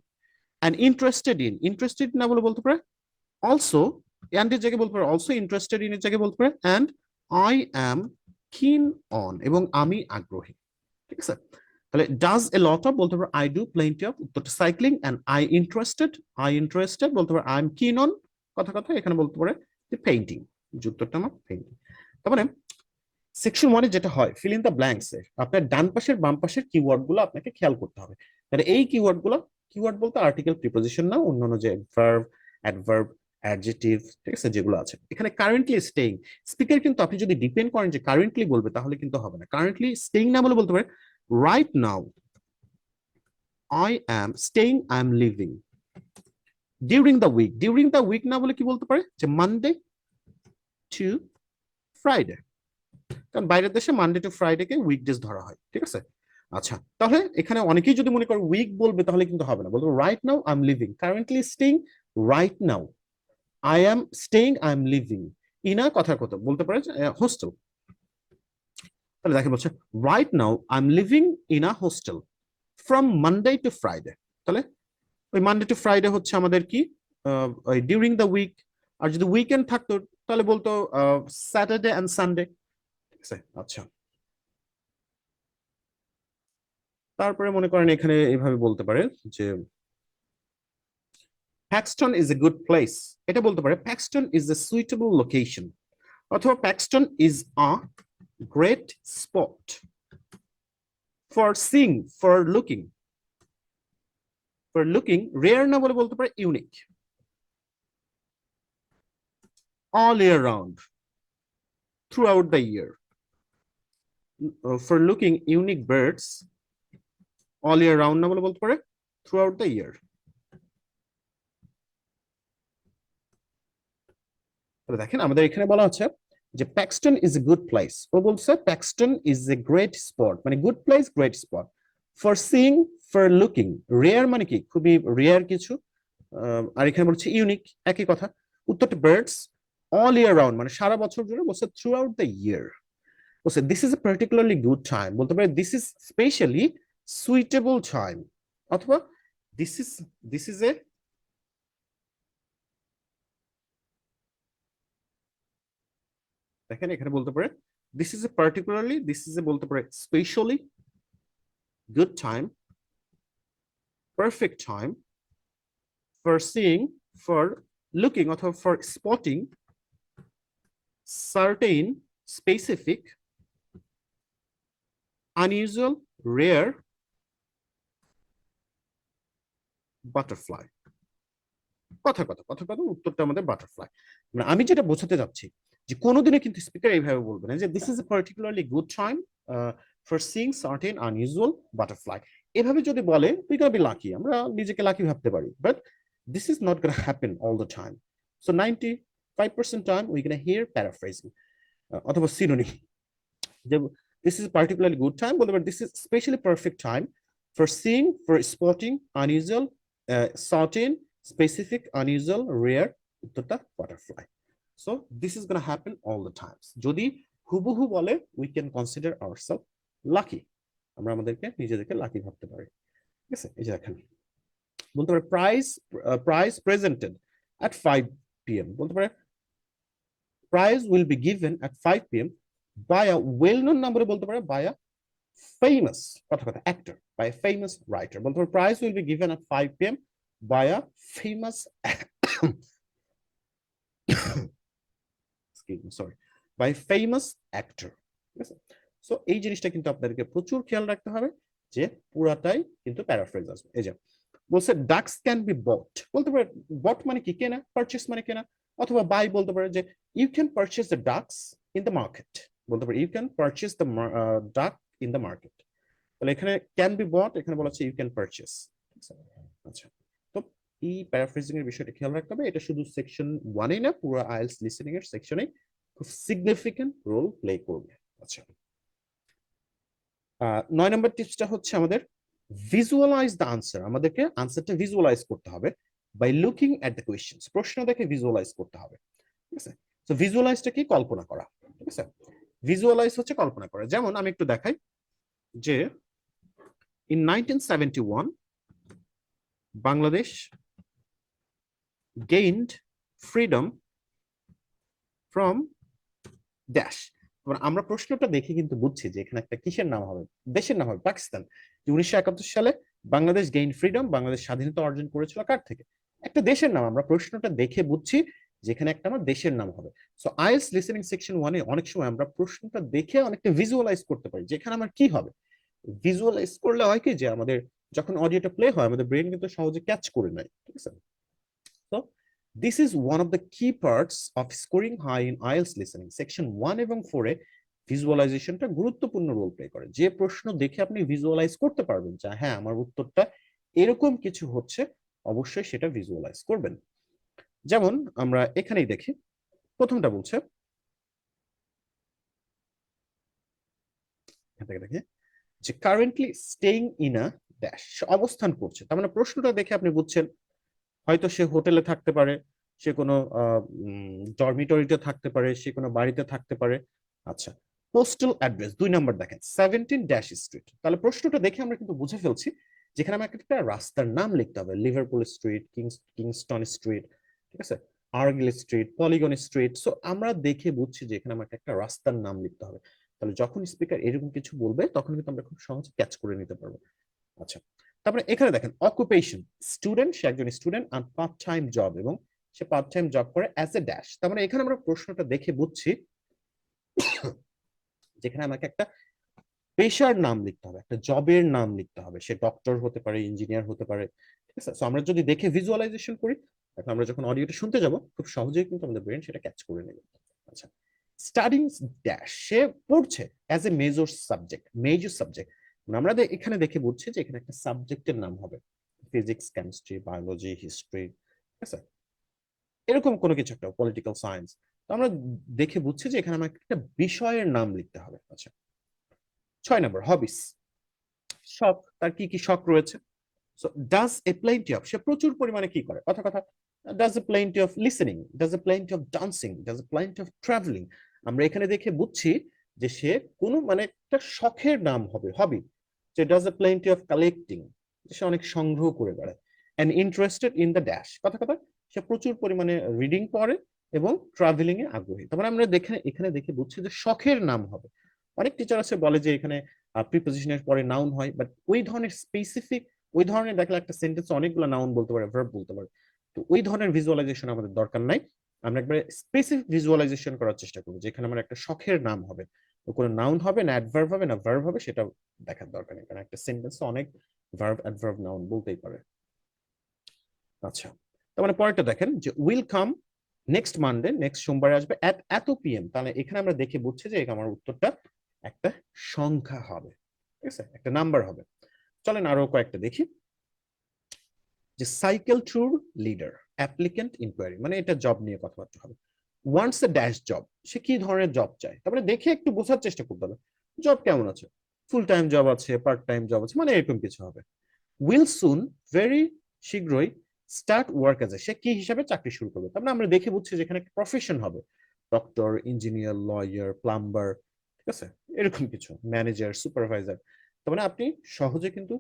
and interested in, interested না বলে বলতে পারে also, and এর জায়গায় বলতে পারে also, interested in এর জায়গায় বলতে পারে and I am keen on, এবং আমি আগ্রহী, ঠিক আছে? তাহলে ডাজ এ লট অফ বলতে পারে I do plenty of, উত্তরটা সাইক্লিং, and I interested বলতে পারে I am keen on, কথা এখানে বলতে পারে যে পেইন্টিং, উত্তরটা আমার পেইন্টিং। তার মানে সেকশন 1 এ যেটা হয় ফিল ইন দ্য ব্ল্যাঙ্কস এ আপনার ডান পাশের বাম পাশের কিওয়ার্ড গুলো আপনাকে খেয়াল করতে হবে। তাহলে এই কিওয়ার্ড গুলো, কিওয়ার্ড বলতে আর্টিকেল প্রিপোজিশন না, অন্যান্য যে ভার্ব, অ্যাডভার্ব, অ্যাডজেক্টিভ, ঠিক আছে, যেগুলো আছে। এখানে কারেন্টলি স্টেইং, স্পিকার কিন্তু আপনি যদি ডিপেন্ড করেন যে কারেন্টলি বলবে তাহলে কিন্তু হবে না। কারেন্টলি স্টেইং না বলে বলতে পারে right now I am staying, I am living. During the week, during the week না বলে কি বলতে পারে যে মানডে টু ফ্রাইডে, কারণ বাইরের দেশে Monday to Friday K weekdays ধরা হয়, ঠিক আছে। আচ্ছা, তাহলে এখানে অনেকেই যদি মনে করে উইক বলবে তাহলে কিন্তু হবে না, বলবো right now I M living, currently staying, right now I M staying, I am living in a কথার কথা বলতে পারে হোস্টেল। তাহলে দেখে বলছে right now I M living in a hostel from Monday to Friday. তাহলে ওই মানডে টু ফ্রাইডে হচ্ছে আমাদের কি ডিউরিং দ্য উইক। আর যদি উইকেন্ড থাকতো তাহলে বলতো স্যাটারডে এন্ড সানডে, ঠিক আছে। আচ্ছা, তারপরে মনে করেন এখানে এইভাবে বলতে পারে যে Paxton is a good place, এটা বলতে পারে Paxton is a suitable location, অথবা Paxton is a great spot for seeing, for looking, for looking rare না বলে বলতে পারে unique, all year round, throughout the year, for looking unique birds, all year round না বলে বলতে পারে throughout the year। তাহলে দেখেন আমাদের এখানে বলা হচ্ছে যে Paxton is a good place, ও বলছে Paxton is a great spot, মানে good place, great spot, for seeing, for looking, rare মানে কি খুবই রেয়ার কিছু, আর এখানে বলছে ইউনিক, একই কথা। উত্তরটা বার্ডস, all year round মানে সারা বছর জুড়ে, বলছে throughout the year। বলছে this is a particularly good time, বলতে পারে this is specially suitable time, অথবা this is a দেখেন এখানে বলতে পারে this is a particularly, this is a বলতে পারে specially good time, perfect time for seeing, for looking, অথবা for spotting certain, specific, unusual, rare butterfly। কথার কথা উত্তরটা আমাদের বাটারফ্লাই। মানে আমি যেটা বোঝাতে যাচ্ছি যে কোনোদিনও কিন্তু স্পিকার এইভাবে বলবে না যে this is a particularly good time for seeing certain unusual butterfly. এভাবে যদি বলে উই গোনা বি লাকি, আমরা নিজেকে লাকি ভাবতে পারি, but this is not gonna happen all the time. So 95% time we gonna hear paraphrasing, অথবা synonym, যে this is a particularly good time বলতে পারে this is especially perfect time for seeing, for spotting unusual, certain, specific, unusual, rare, উত্তরটা butterfly। So this is gonna happen all the times। যদি হুবহু বলে we can consider ourselves lucky, আমরা আমাদেরকে নিজেদেরকে লাকি ভাবতে পারি, ঠিক আছে। এই যে দেখেন বলতে পারে prize presented at 5 p.m. বলতে পারে prize will be given at 5 p.m. by a well-known number, বলতে পারে by a famous actor, by a famous writer, বলতে পারে prize will be given at 5 p.m. by a famous excuse me, sorry, by a famous actor, ঠিক আছে। সো এই জিনিসটা কিন্তু আপনাদেরকে প্রচুর খেয়াল রাখতে হবে যে পুরাটাই কিন্তু প্যারাফ্রেজ আসবে। এই যে বলছে ডাকস ক্যান বি বট, বলতে পারে বট মানে কি কেনা, পারচেস মানে কেনা, অথবা বাই বলতে পারে যে you can purchase the ducks in the market, বলতে পারে you can purchase the duck in the market. তাহলে এখানে ক্যান বি বট, এখানে বলা হচ্ছে ইউ ক্যান পারচেস। আচ্ছা, তো এই প্যারাফ্রেজিং এর বিষয়টা খেয়াল রাখতে হবে। এটা শুধু সেকশন 1 না, পুরো আইএলটিএস লিসেনিং এর সেকশনে খুব সিগনিফিকেন্ট রোল প্লে করবে। আচ্ছা, 9 নম্বর টিপসটা হচ্ছে আমাদের ভিজুয়ালাইজ দ্য আনসার। আমাদেরকে আনসারটা ভিজুয়ালাইজ করতে হবে by looking at the questions, প্রশ্ন দেখে ভিজুয়ালাইজ করতে হবে, ঠিক আছে। সো ভিজুয়ালাইজটা কি, কল্পনা করা, ঠিক আছে। ভিজুয়ালাইজ হচ্ছে কল্পনা করা। যেমন আমি একটু দেখাই যে in 1971 Bangladesh gained freedom from dash। আমরা প্রশ্নটা দেখে কিন্তু বুঝছি যে এখানে একটা কিসের নাম হবে, দেশের নাম হবে পাকিস্তান। 1971 সালে বাংলাদেশ গেইন ফ্রিডম, বাংলাদেশ স্বাধীনতা অর্জন করেছিল কার থেকে, একটা দেশের নাম। আমরা প্রশ্নটা দেখে বুঝছি যেখানে একটা আমার দেশের নাম হবে। সো আইএলটিএস লিসেনিং সেকশন 1-এ অনেক সময় আমরা প্রশ্নটা দেখে অনেকটা ভিজুয়ালাইজ করতে পারি যেখানে আমার কি হবে। ভিজুয়ালাইজ করলে হয় কি যে আমাদের যখন অডিওটা প্লে হয় আমাদের ব্রেন কিন্তু সহজে ক্যাচ করে নেয়, ঠিক আছে? তো this is one of the key parts of scoring high in IELTS listening section 1 এবং 4-এ ভিজুয়ালাইজেশনটা গুরুত্বপূর্ণ রোল প্লে করে। যে প্রশ্ন দেখে আপনি ভিজুয়ালাইজ করতে পারবেন যে হ্যাঁ আমার উত্তরটা এরকম কিছু হচ্ছে, অবশ্যই সেটা ভিজুয়ালাইজ করবেন। যেমন আমরা এখানেই দেখি, প্রথমটা বলছে, দেখি যে currently staying in a dash, অবস্থান করছে। তার মানে প্রশ্নটা দেখে আপনি বুঝছেন হয়তো সে হোটেলে থাকতে পারে, সে কোনো ডরমিটরিতে থাকতে পারে, সে কোনো বাড়িতে থাকতে পারে। আচ্ছা, পোস্টাল অ্যাড্রেস 2 নাম্বার দেখেন 17 ড্যাশ স্ট্রিট। তাহলে প্রশ্নটা দেখে আমরা কিন্তু বুঝে ফেলছি যেখানে আমাকে একটা রাস্তার নাম লিখতে হবে, লিভারপুল স্ট্রিট, কিংস্টন স্ট্রিট, ঠিক আছে, আর্গিল স্ট্রিট, পলিগন স্ট্রিট। সো আমরা দেখে বুঝছি যে এখানে আমাকে একটা রাস্তার নাম লিখতে হবে। তাহলে যখন স্পিকার এরকম কিছু বলবে তখন কিন্তু আমরা খুব সহজে ক্যাচ করে নিতে পারবো। আচ্ছা, তারপরে এখানে দেখেন অকুপেশন, স্টুডেন্ট, সে একজন স্টুডেন্ট, আর পার্ট টাইম জব, এবং সে পার্ট টাইম জব করে অ্যাজ এ ড্যাশ। তার মানে এখানে আমরা প্রশ্নটা দেখে বুঝছি যেখানে আমাকে একটা পেশার নাম লিখতে হবে, একটা জবের নাম লিখতে হবে, সে ডক্টর হতে পারে, ইঞ্জিনিয়ার হতে পারে, ঠিক আছে? সো আমরা যদি দেখে ভিজুয়ালাইজেশন করি, এখন আমরা যখন অডিওটা শুনতে যাব খুব সহজেই কিন্তু আমাদের ব্রেন সেটা ক্যাচ করে নেবে। আচ্ছা, স্টাডিং ড্যাশ, সে পড়ছে as a major subject, major subject, আমরা এখানে দেখে বুঝছি যে এখানে একটা সাবজেক্টের নাম হবে, ফিজিক্স, কেমিস্ট্রি, বায়োলজি, হিস্ট্রি, ঠিক আছে, এরকম কোনো কিছু একটা, পলিটিক্যাল সায়েন্স। তো আমরা দেখে বুঝছি যে এখানে আমাকে একটা বিষয়ের নাম লিখতে হবে। আচ্ছা, 6 নম্বর হবিস, শখ, তার কি কি শখ রয়েছে। So does a plenty of, সে প্রচুর পরিমাণে কি করে, কথা does a plenty of listening, does a plenty of dancing, does a plenty of travelling. আমরা এখানে দেখে বুঝছি যে সে কোনো মানে একটা শখের নাম হবে, হবি, যে does a plenty of collecting, সে অনেক সংগ্রহ করে বেড়ায়, and interested in the dash, কথা সে প্রচুর পরিমাণে রিডিং পড়ে এবং ট্রাভেলিং এ আগ্রহী। তারপরে আমরা এখানে দেখে বুঝছি যে শখের নাম হবে। অনেক টিচার আছে বলে যে এখানে প্রিপোজিশনের পরে নাউন হয়, বাট ওই ধরনের স্পেসিফিক, ওই ধরনের দেখলে একটা সেন্টেন্স অনেকগুলো নাউন বলতে পারে, ভার্ব বলতে পারে, তো ওই ধরনের ভিজুয়ালাইজেশন আমাদের দরকার নাই। আমরা একবারে স্পেসিফিক ভিজুয়ালাইজেশন করার চেষ্টা করবো, যেখানে আমার একটা শখের নাম হবে, কোনো নাউন হবে না অ্যাডভার্ব হবে না ভার্ব হবে, সেটা দেখার দরকার নেই, কারণ একটা সেন্টেন্স অনেক ভার্ব, অ্যাডভার্ব, নাউন বলতেই পারে। আচ্ছা, তার মানে পরেরটা দেখেন যে will come next Monday, next সোমবারে আসবে এট এত পিএম। তাহলে এখানে আমরা দেখে বুঝছি যে আমার উত্তরটা একটা সংখ্যা হবে, ঠিক আছে, একটা নাম্বার হবে। চলেন আরো কয়েকটা দেখি, যে cycle tour leader, applicant inquiry, মানে এটা জব নিয়ে কথাবার্তা হবে। ওয়ান্টস এ ড্যাশ জব, সে কি ধরনের জব চায়, তারপরে দেখে একটু বোঝার চেষ্টা করতে হবে জব কেমন আছে, ফুল টাইম জব আছে, পার্ট টাইম জব আছে, মানে এরকম কিছু হবে। উইল সুন, ভেরি শীঘ্রই, স্টার্ট ওয়ার্ক এজ এ, সে কি হিসাবে চাকরি শুরু করবে। তারপরে আমরা দেখে বুঝছি যে এখানে একটা প্রফেশন হবে, ডক্টর, ইঞ্জিনিয়ার, লয়ার, প্লাম্বার, ঠিক আছে, এরকম কিছু, ম্যানেজার, সুপারভাইজার। তার মানে আপনি সহজে কিন্তু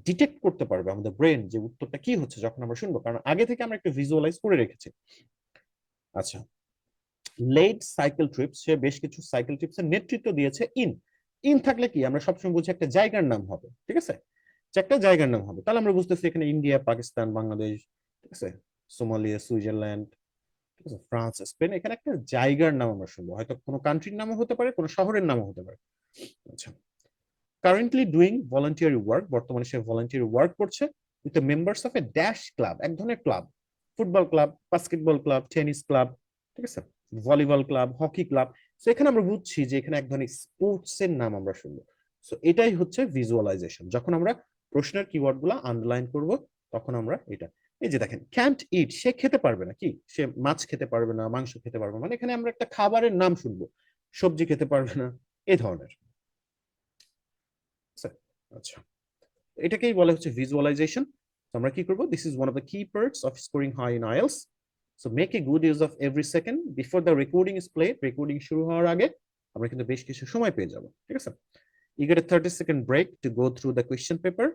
ডিটেক্ট করতে পারবে আমাদের ব্রেন যে উত্তরটা কি হচ্ছে যখন আমরা শুনবো, কারণ আগে থেকে আমরা একটু ভিজুয়ালাইজ করে রেখেছি। আচ্ছা, লেড সাইকেল ট্রিপস, সে বেশ কিছু সাইকেল ট্রিপস এর নেতৃত্ব দিয়েছে। ইন থাকলে কি আমরা সবসময় বুঝি একটা জায়গার নাম হবে, ঠিক আছে, যে একটা জায়গার নাম হবে। তাহলে আমরা বুঝতেছি এখানে ইন্ডিয়া, পাকিস্তান, বাংলাদেশ, ঠিক আছে, সোমালিয়া, সুইজারল্যান্ড, ঠিক আছে, ফ্রান্স, স্পেন, এখানে একটা জায়গার নাম আমরা শুনবো, হয়তো কোনো কান্ট্রির নামও হতে পারে, কোনো শহরের নামও হতে পারে। আচ্ছা, কারেন্টলি ডুইং ভলান্টিয়ারি ওয়ার্ক, বর্তমানে সে ভলান্টিয়ারি ওয়ার্ক করছে with the members of a dash club, এক ধরনের club, football club, basketball club, tennis club, ঠিক আছে, volleyball club, hockey club. So এখানে আমরা বুঝছি যে এখানে এক ধরনের স্পোর্টস এর নাম আমরা শুনবো। সো এটাই হচ্ছে ভিজুয়ালাইজেশন। যখন আমরা প্রশ্নের কিওয়ার্ড গুলা আন্ডারলাইন করব তখন আমরা এটা, এই যে দেখেন ক্যান্ট ইট, সে খেতে পারবে না, কি সে মাছ খেতে পারবে না, মাংস খেতে পারবে না, মানে এখানে আমরা একটা খাবারের নাম শুনবো, সবজি খেতে পারবে না, এই ধরনের। আচ্ছা, এটাকেই বলা হচ্ছে ভিজুয়ালাইজেশন। আমরা কি করব, this is one of the key parts of scoring high in IELTS. So make a good use of every second before the recording is played, recording শুরু হওয়ার আগে আমরা কিন্তু বেশ কিছু সময় পেয়ে যাব, ঠিক আছে। You get a 30-second break to go through the question paper.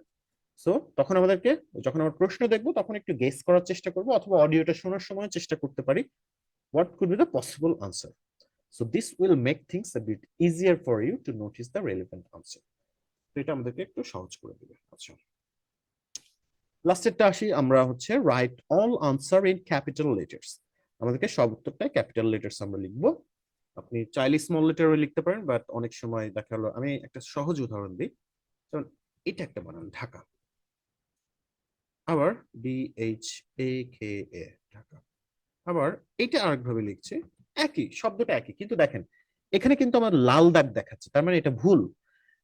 So তখন আমাদেরকে, যখন আমরা প্রশ্ন দেখবো তখন একটু গেস করার চেষ্টা করবো, অথবা অডিওটা শোনার সময় চেষ্টা করতে পারি what could be the possible answer. So this will make things a bit easier for you to notice the relevant answer. তো এটা আমাদেরকে একটু সহজ করে দিবে। আচ্ছা, লাস্টেরটা আসি আমরা, হচ্ছে right all answer in capital letters. আমাদেরকে সব উত্তরটাই ক্যাপিটাল লেটার্স আমরা লিখবো। আপনি চাইলে স্মল লেটারও লিখতে পারেন, বাট অনেক সময় দেখা গেলো, আমি একটা সহজ উদাহরণ দিই, যেমন এটা একটা বানান ঢাকা, আবার DHAKA ঢাকা, আবার এটা আরেকভাবে লিখছে, একই শব্দটা একই, কিন্তু দেখেন এখানে কিন্তু আমার লাল দাগ দেখাচ্ছে, তার মানে এটা ভুল।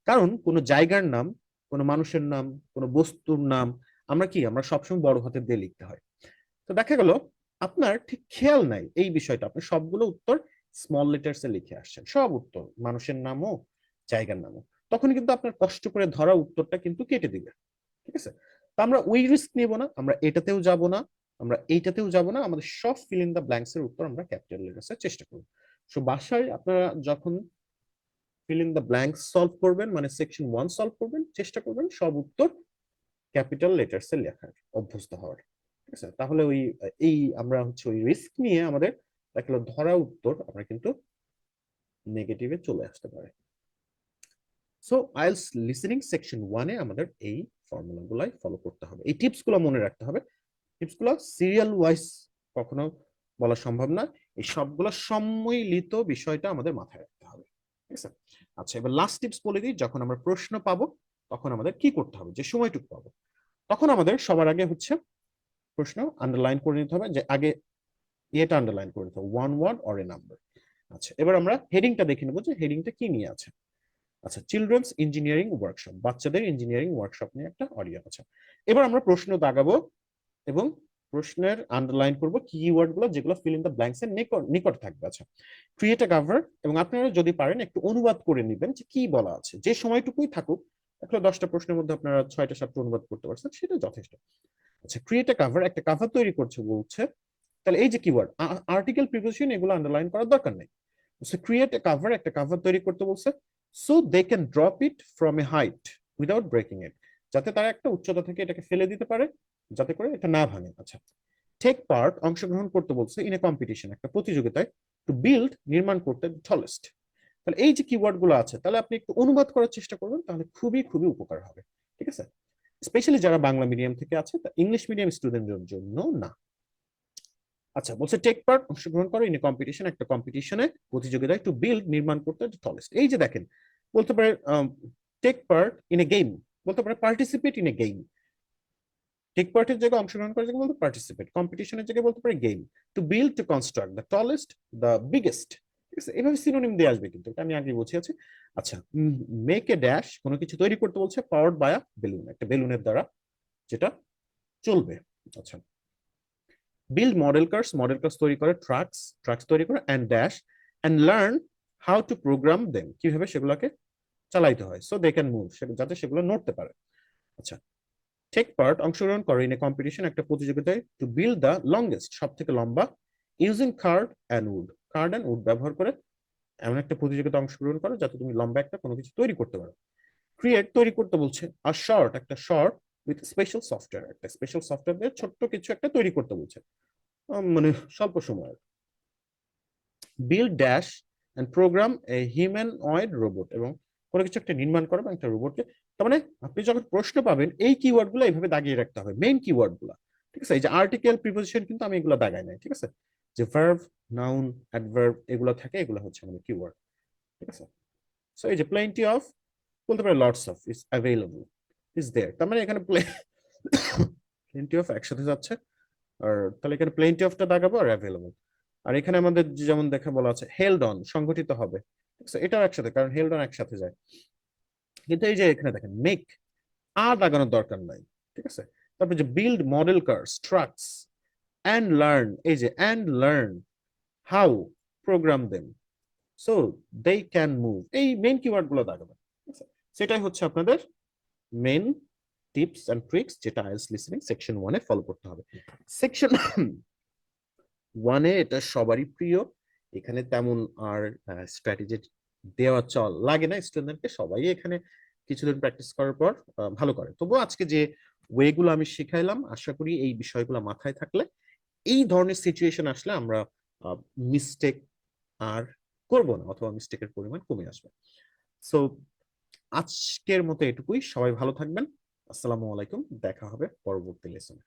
কারণ কোনো জায়গার নাম, কোনো মানুষের নাম, কোনো বস্তুর নাম আমরা সবসময় বড় হাতের দিয়ে লিখতে হয়। তো দেখা গেল আপনার ঠিক খেয়াল নাই এই বিষয়টা, আপনি সবগুলো উত্তর স্মল লেটার্সে লিখে আসছেন, সব উত্তর মানুষের নামও জায়গার নামও, তখন কিন্তু আপনার কষ্ট করে ধরা উত্তরটা কিন্তু কেটে দিবে। ঠিক আছে, তো আমরা ওই রিস্ক নিব না, আমরা এটাতেও যাব না, আমরা এইটাতেও যাব না, আমাদের সব ফিল ইন দ্য ব্ল্যাঙ্কস এর উত্তর আমরা ক্যাপিটাল লেটার্সে চেষ্টা করব। সো বাসায় আপনারা যখন feel in the blanks solve করবেন, মানে সেকশন 1 সলভ করবেন, চেষ্টা করবেন সব উত্তর ক্যাপিটাল লেটার্সে লেখার অভ্যস্ত হওয়ার। ঠিক আছে, তাহলে আমরা ওই রিস্ক নিয়ে আমাদের দেখলো ধরা উত্তর আমরা কিন্তু নেগেটিভে চলে আসতে পারে। সো আইএলটিএস লিসেনিং সেকশন 1 এ আমাদের এই ফর্মুলাগুলাই ফলো করতে হবে, এই টিপসগুলো মনে রাখতে হবে। টিপসগুলো সিরিয়াল ওয়াইজ কখনো বলা সম্ভব না, এই সবগুলো সম্মিলিত বিষয়টা আমাদের মাথায় রাখতে হবে। ঠিক আছে, আচ্ছা এবার লাস্ট টিপস বলে দিই, যখন আমরা প্রশ্ন পাবো তখন আমাদের কি করতে হবে, যে সময়টুকু পাবো তখন আমাদের সবার আগে প্রশ্ন আন্ডারলাইন করে নিতে হবে, যে আগে এটা আন্ডারলাইন করে নিতে হবে, one word or a number. আচ্ছা এবার আমরা হেডিংটা দেখে নেবো, যে হেডিংটা কি নিয়ে আছে। আচ্ছা, চিলড্রেন্স ইঞ্জিনিয়ারিং ওয়ার্কশপ, বাচ্চাদের ইঞ্জিনিয়ারিং ওয়ার্কশপ নিয়ে একটা অডিও আছে। এবার আমরা প্রশ্ন দাগাবো এবং প্রশ্নের আন্ডারলাইন করবো কিওয়ার্ড গুলো, যেগুলো ফিল ইন দ্য ব্ল্যাঙ্কস এর নিকট থাকবে। আচ্ছা, ক্রিয়েট এ কভার, এবং আপনারা যদি পারেন একটু অনুবাদ করে নেবেন যে কি বলা আছে, যে সময়টুকুই থাকুক, এখন 10টা প্রশ্নের মধ্যে আপনারা 6টা 7টা অনুবাদ করতে পারছেন, সেটা যথেষ্ট। আচ্ছা, ক্রিয়েট এ কভার, একটা কভার তৈরি করছে বলছে, তাহলে এই যে কিওয়ার্ড আর্টিকেল প্রিপোজিশন এগুলো আন্ডারলাইন করার দরকার নেই। ক্রিয়েট এ কভার, একটা কভার তৈরি করতে বলছে, so they can drop it from a height without breaking it, যাতে তারা একটা উচ্চতা থেকে এটাকে ফেলে দিতে পারে, যাতে করে এটা না ভাঙে। আচ্ছা, টেক পার্ট, অংশগ্রহণ করতে বলছে, ইন এ কম্পিটিশন, একটা প্রতিযোগিতায়, টু বিল্ড, নির্মাণ করতে, টলেস্ট। তাহলে এই যে কিওয়ার্ড গুলো আছে, তাহলে আপনি একটু অনুবাদ করার চেষ্টা করবেন, তাহলে খুবই খুবই উপকার হবে। ঠিক আছে, স্পেশালি যারা বাংলা মিডিয়াম থেকে আছে, ইংলিশ মিডিয়াম স্টুডেন্টদের জন্য না। আচ্ছা, বলছে টেক পার্ট, অংশগ্রহণ করো, ইন এ কম্পিটিশন, একটা কম্পিটিশনে, প্রতিযোগিতায়, টু বিল্ড, নির্মাণ করতে, টলেস্ট। এই যে দেখেন, বলতে পারে take part in a game, বলতে পারে participate in a game, take পার্টের জায়গায় অংশগ্রহণ করার জায়গায় বলতে পার্টিসিপেট, কম্পিটিশনের জায়গায় বলতে পারে game, to build, two construct, the tallest, the biggest. ঠিক আছে, এভাবে সিনোনিম দিয়ে আসবে, কিন্তু এটা আমি আগে বুঝিয়েছি। আচ্ছা, মেক এ ড্যাশ, কোনো কিছু তৈরি করতে বলছে, পাওয়ার্ড বাই আ বেলুন, একটা বেলুনের দ্বারা যেটা চলবে। আচ্ছা, build model cars, model cars তৈরি করে, ট্রাকস তৈরি করে, and dash, and learn how to program them, কিভাবে সেগুলোকে চালাইতে হয়, সো দে ক্যান মুভ, যাতে সেগুলো নড়তে পারে। আচ্ছা, টেক পার্ট, অংশগ্রহণ করে, ইন এ কম্পিটিশন, একটা প্রতিযোগিতায়, টু বিল্ড দ্য লংগেস্ট, সব থেকে লম্বা, ইউজিং কার্ড অ্যান্ড উড ব্যবহার করে, এমন একটা প্রতিযোগিতা অংশগ্রহণ করো যাতে তুমি লম্বা একটা কোনো কিছু তৈরি করতে পারো। ক্রিয়েট, তৈরি করতে বলছে, আর শর্ট, একটা শর্ট উইথ স্পেশাল সফটওয়্যার, একটা স্পেশাল সফটওয়্যার দিয়ে ছোট্ট কিছু একটা তৈরি করতে বলছে, মানে স্বল্প সময়ের। Build dash and program a humanoid robot, এবং কোনো কিছু একটা নির্মাণ করবে একটা রোবটকে। তার মানে আপনি যখন প্রশ্ন পাবেন, এই কিওয়ার্ড গুলো এইভাবে দাগিয়ে রাখতে হবে, মেইন কিওয়ার্ড গুলা। ঠিক আছে, এই যে আর্টিকেল প্রিপোজিশন কিন্তু আমি এগুলো দাগাই নাই। ঠিক আছে, যে ভার্ব, নাউন, অ্যাডভার্ব এগুলো থাকে, এগুলো হচ্ছে আমাদের কিওয়ার্ড। ঠিক আছে, সো এই যে প্লেন্টি অফ, বলতে পারে lots of, is available, is there, তার মানে এখানে প্লেন্টি অফ একসাথে যাচ্ছে, আর তাহলে এখানে প্লেন্টি অফটা দাগাবো, আর অ্যাভেলেবল। আর এখানে আমাদের যেমন দেখা বলা আছে, হেল্ড অন, সংগঠিত হবে, ঠিক আছে, এটাও একসাথে, কারণ হেল্ড অন একসাথে যায়। কিন্তু এই যে এখানে দেখেন মেক, আর দাগানোর দরকার নাই। ঠিক আছে, তারপরে যে build model cars, trucks, and learn, এই যে and learn how program them, so they can move, এই মেইন কিওয়ার্ড গুলো দাগাবেন। সেটাই হচ্ছে আপনাদের মেইন টিপস এন্ড ট্রিক্স, যেটা আইএলটিএস লিসেনিং সেকশন 1 এ ফলো করতে হবে। সেকশন 1 এ এটা সবারই প্রিয়, এখানে তেমন আর স্ট্র্যাটেজি দেওয়া চল লাগে না স্টুডেন্টকে, সবাই এখানে কিছুদিন প্র্যাকটিস করার পর ভালো করে। তবুও আজকে যে ওয়েগুলো আমি শিখাইলাম, আশা করি এই বিষয়গুলো মাথায় থাকলে এই ধরনের সিচুয়েশন আসলে আমরা মিস্টেক আর করব না, অথবা মিস্টেকের পরিমাণ কমে আসবে। সো আজকের মতো এটুকুই, সবাই ভালো থাকবেন, আসসালামু আলাইকুম, দেখা হবে পরবর্তী লেসনে।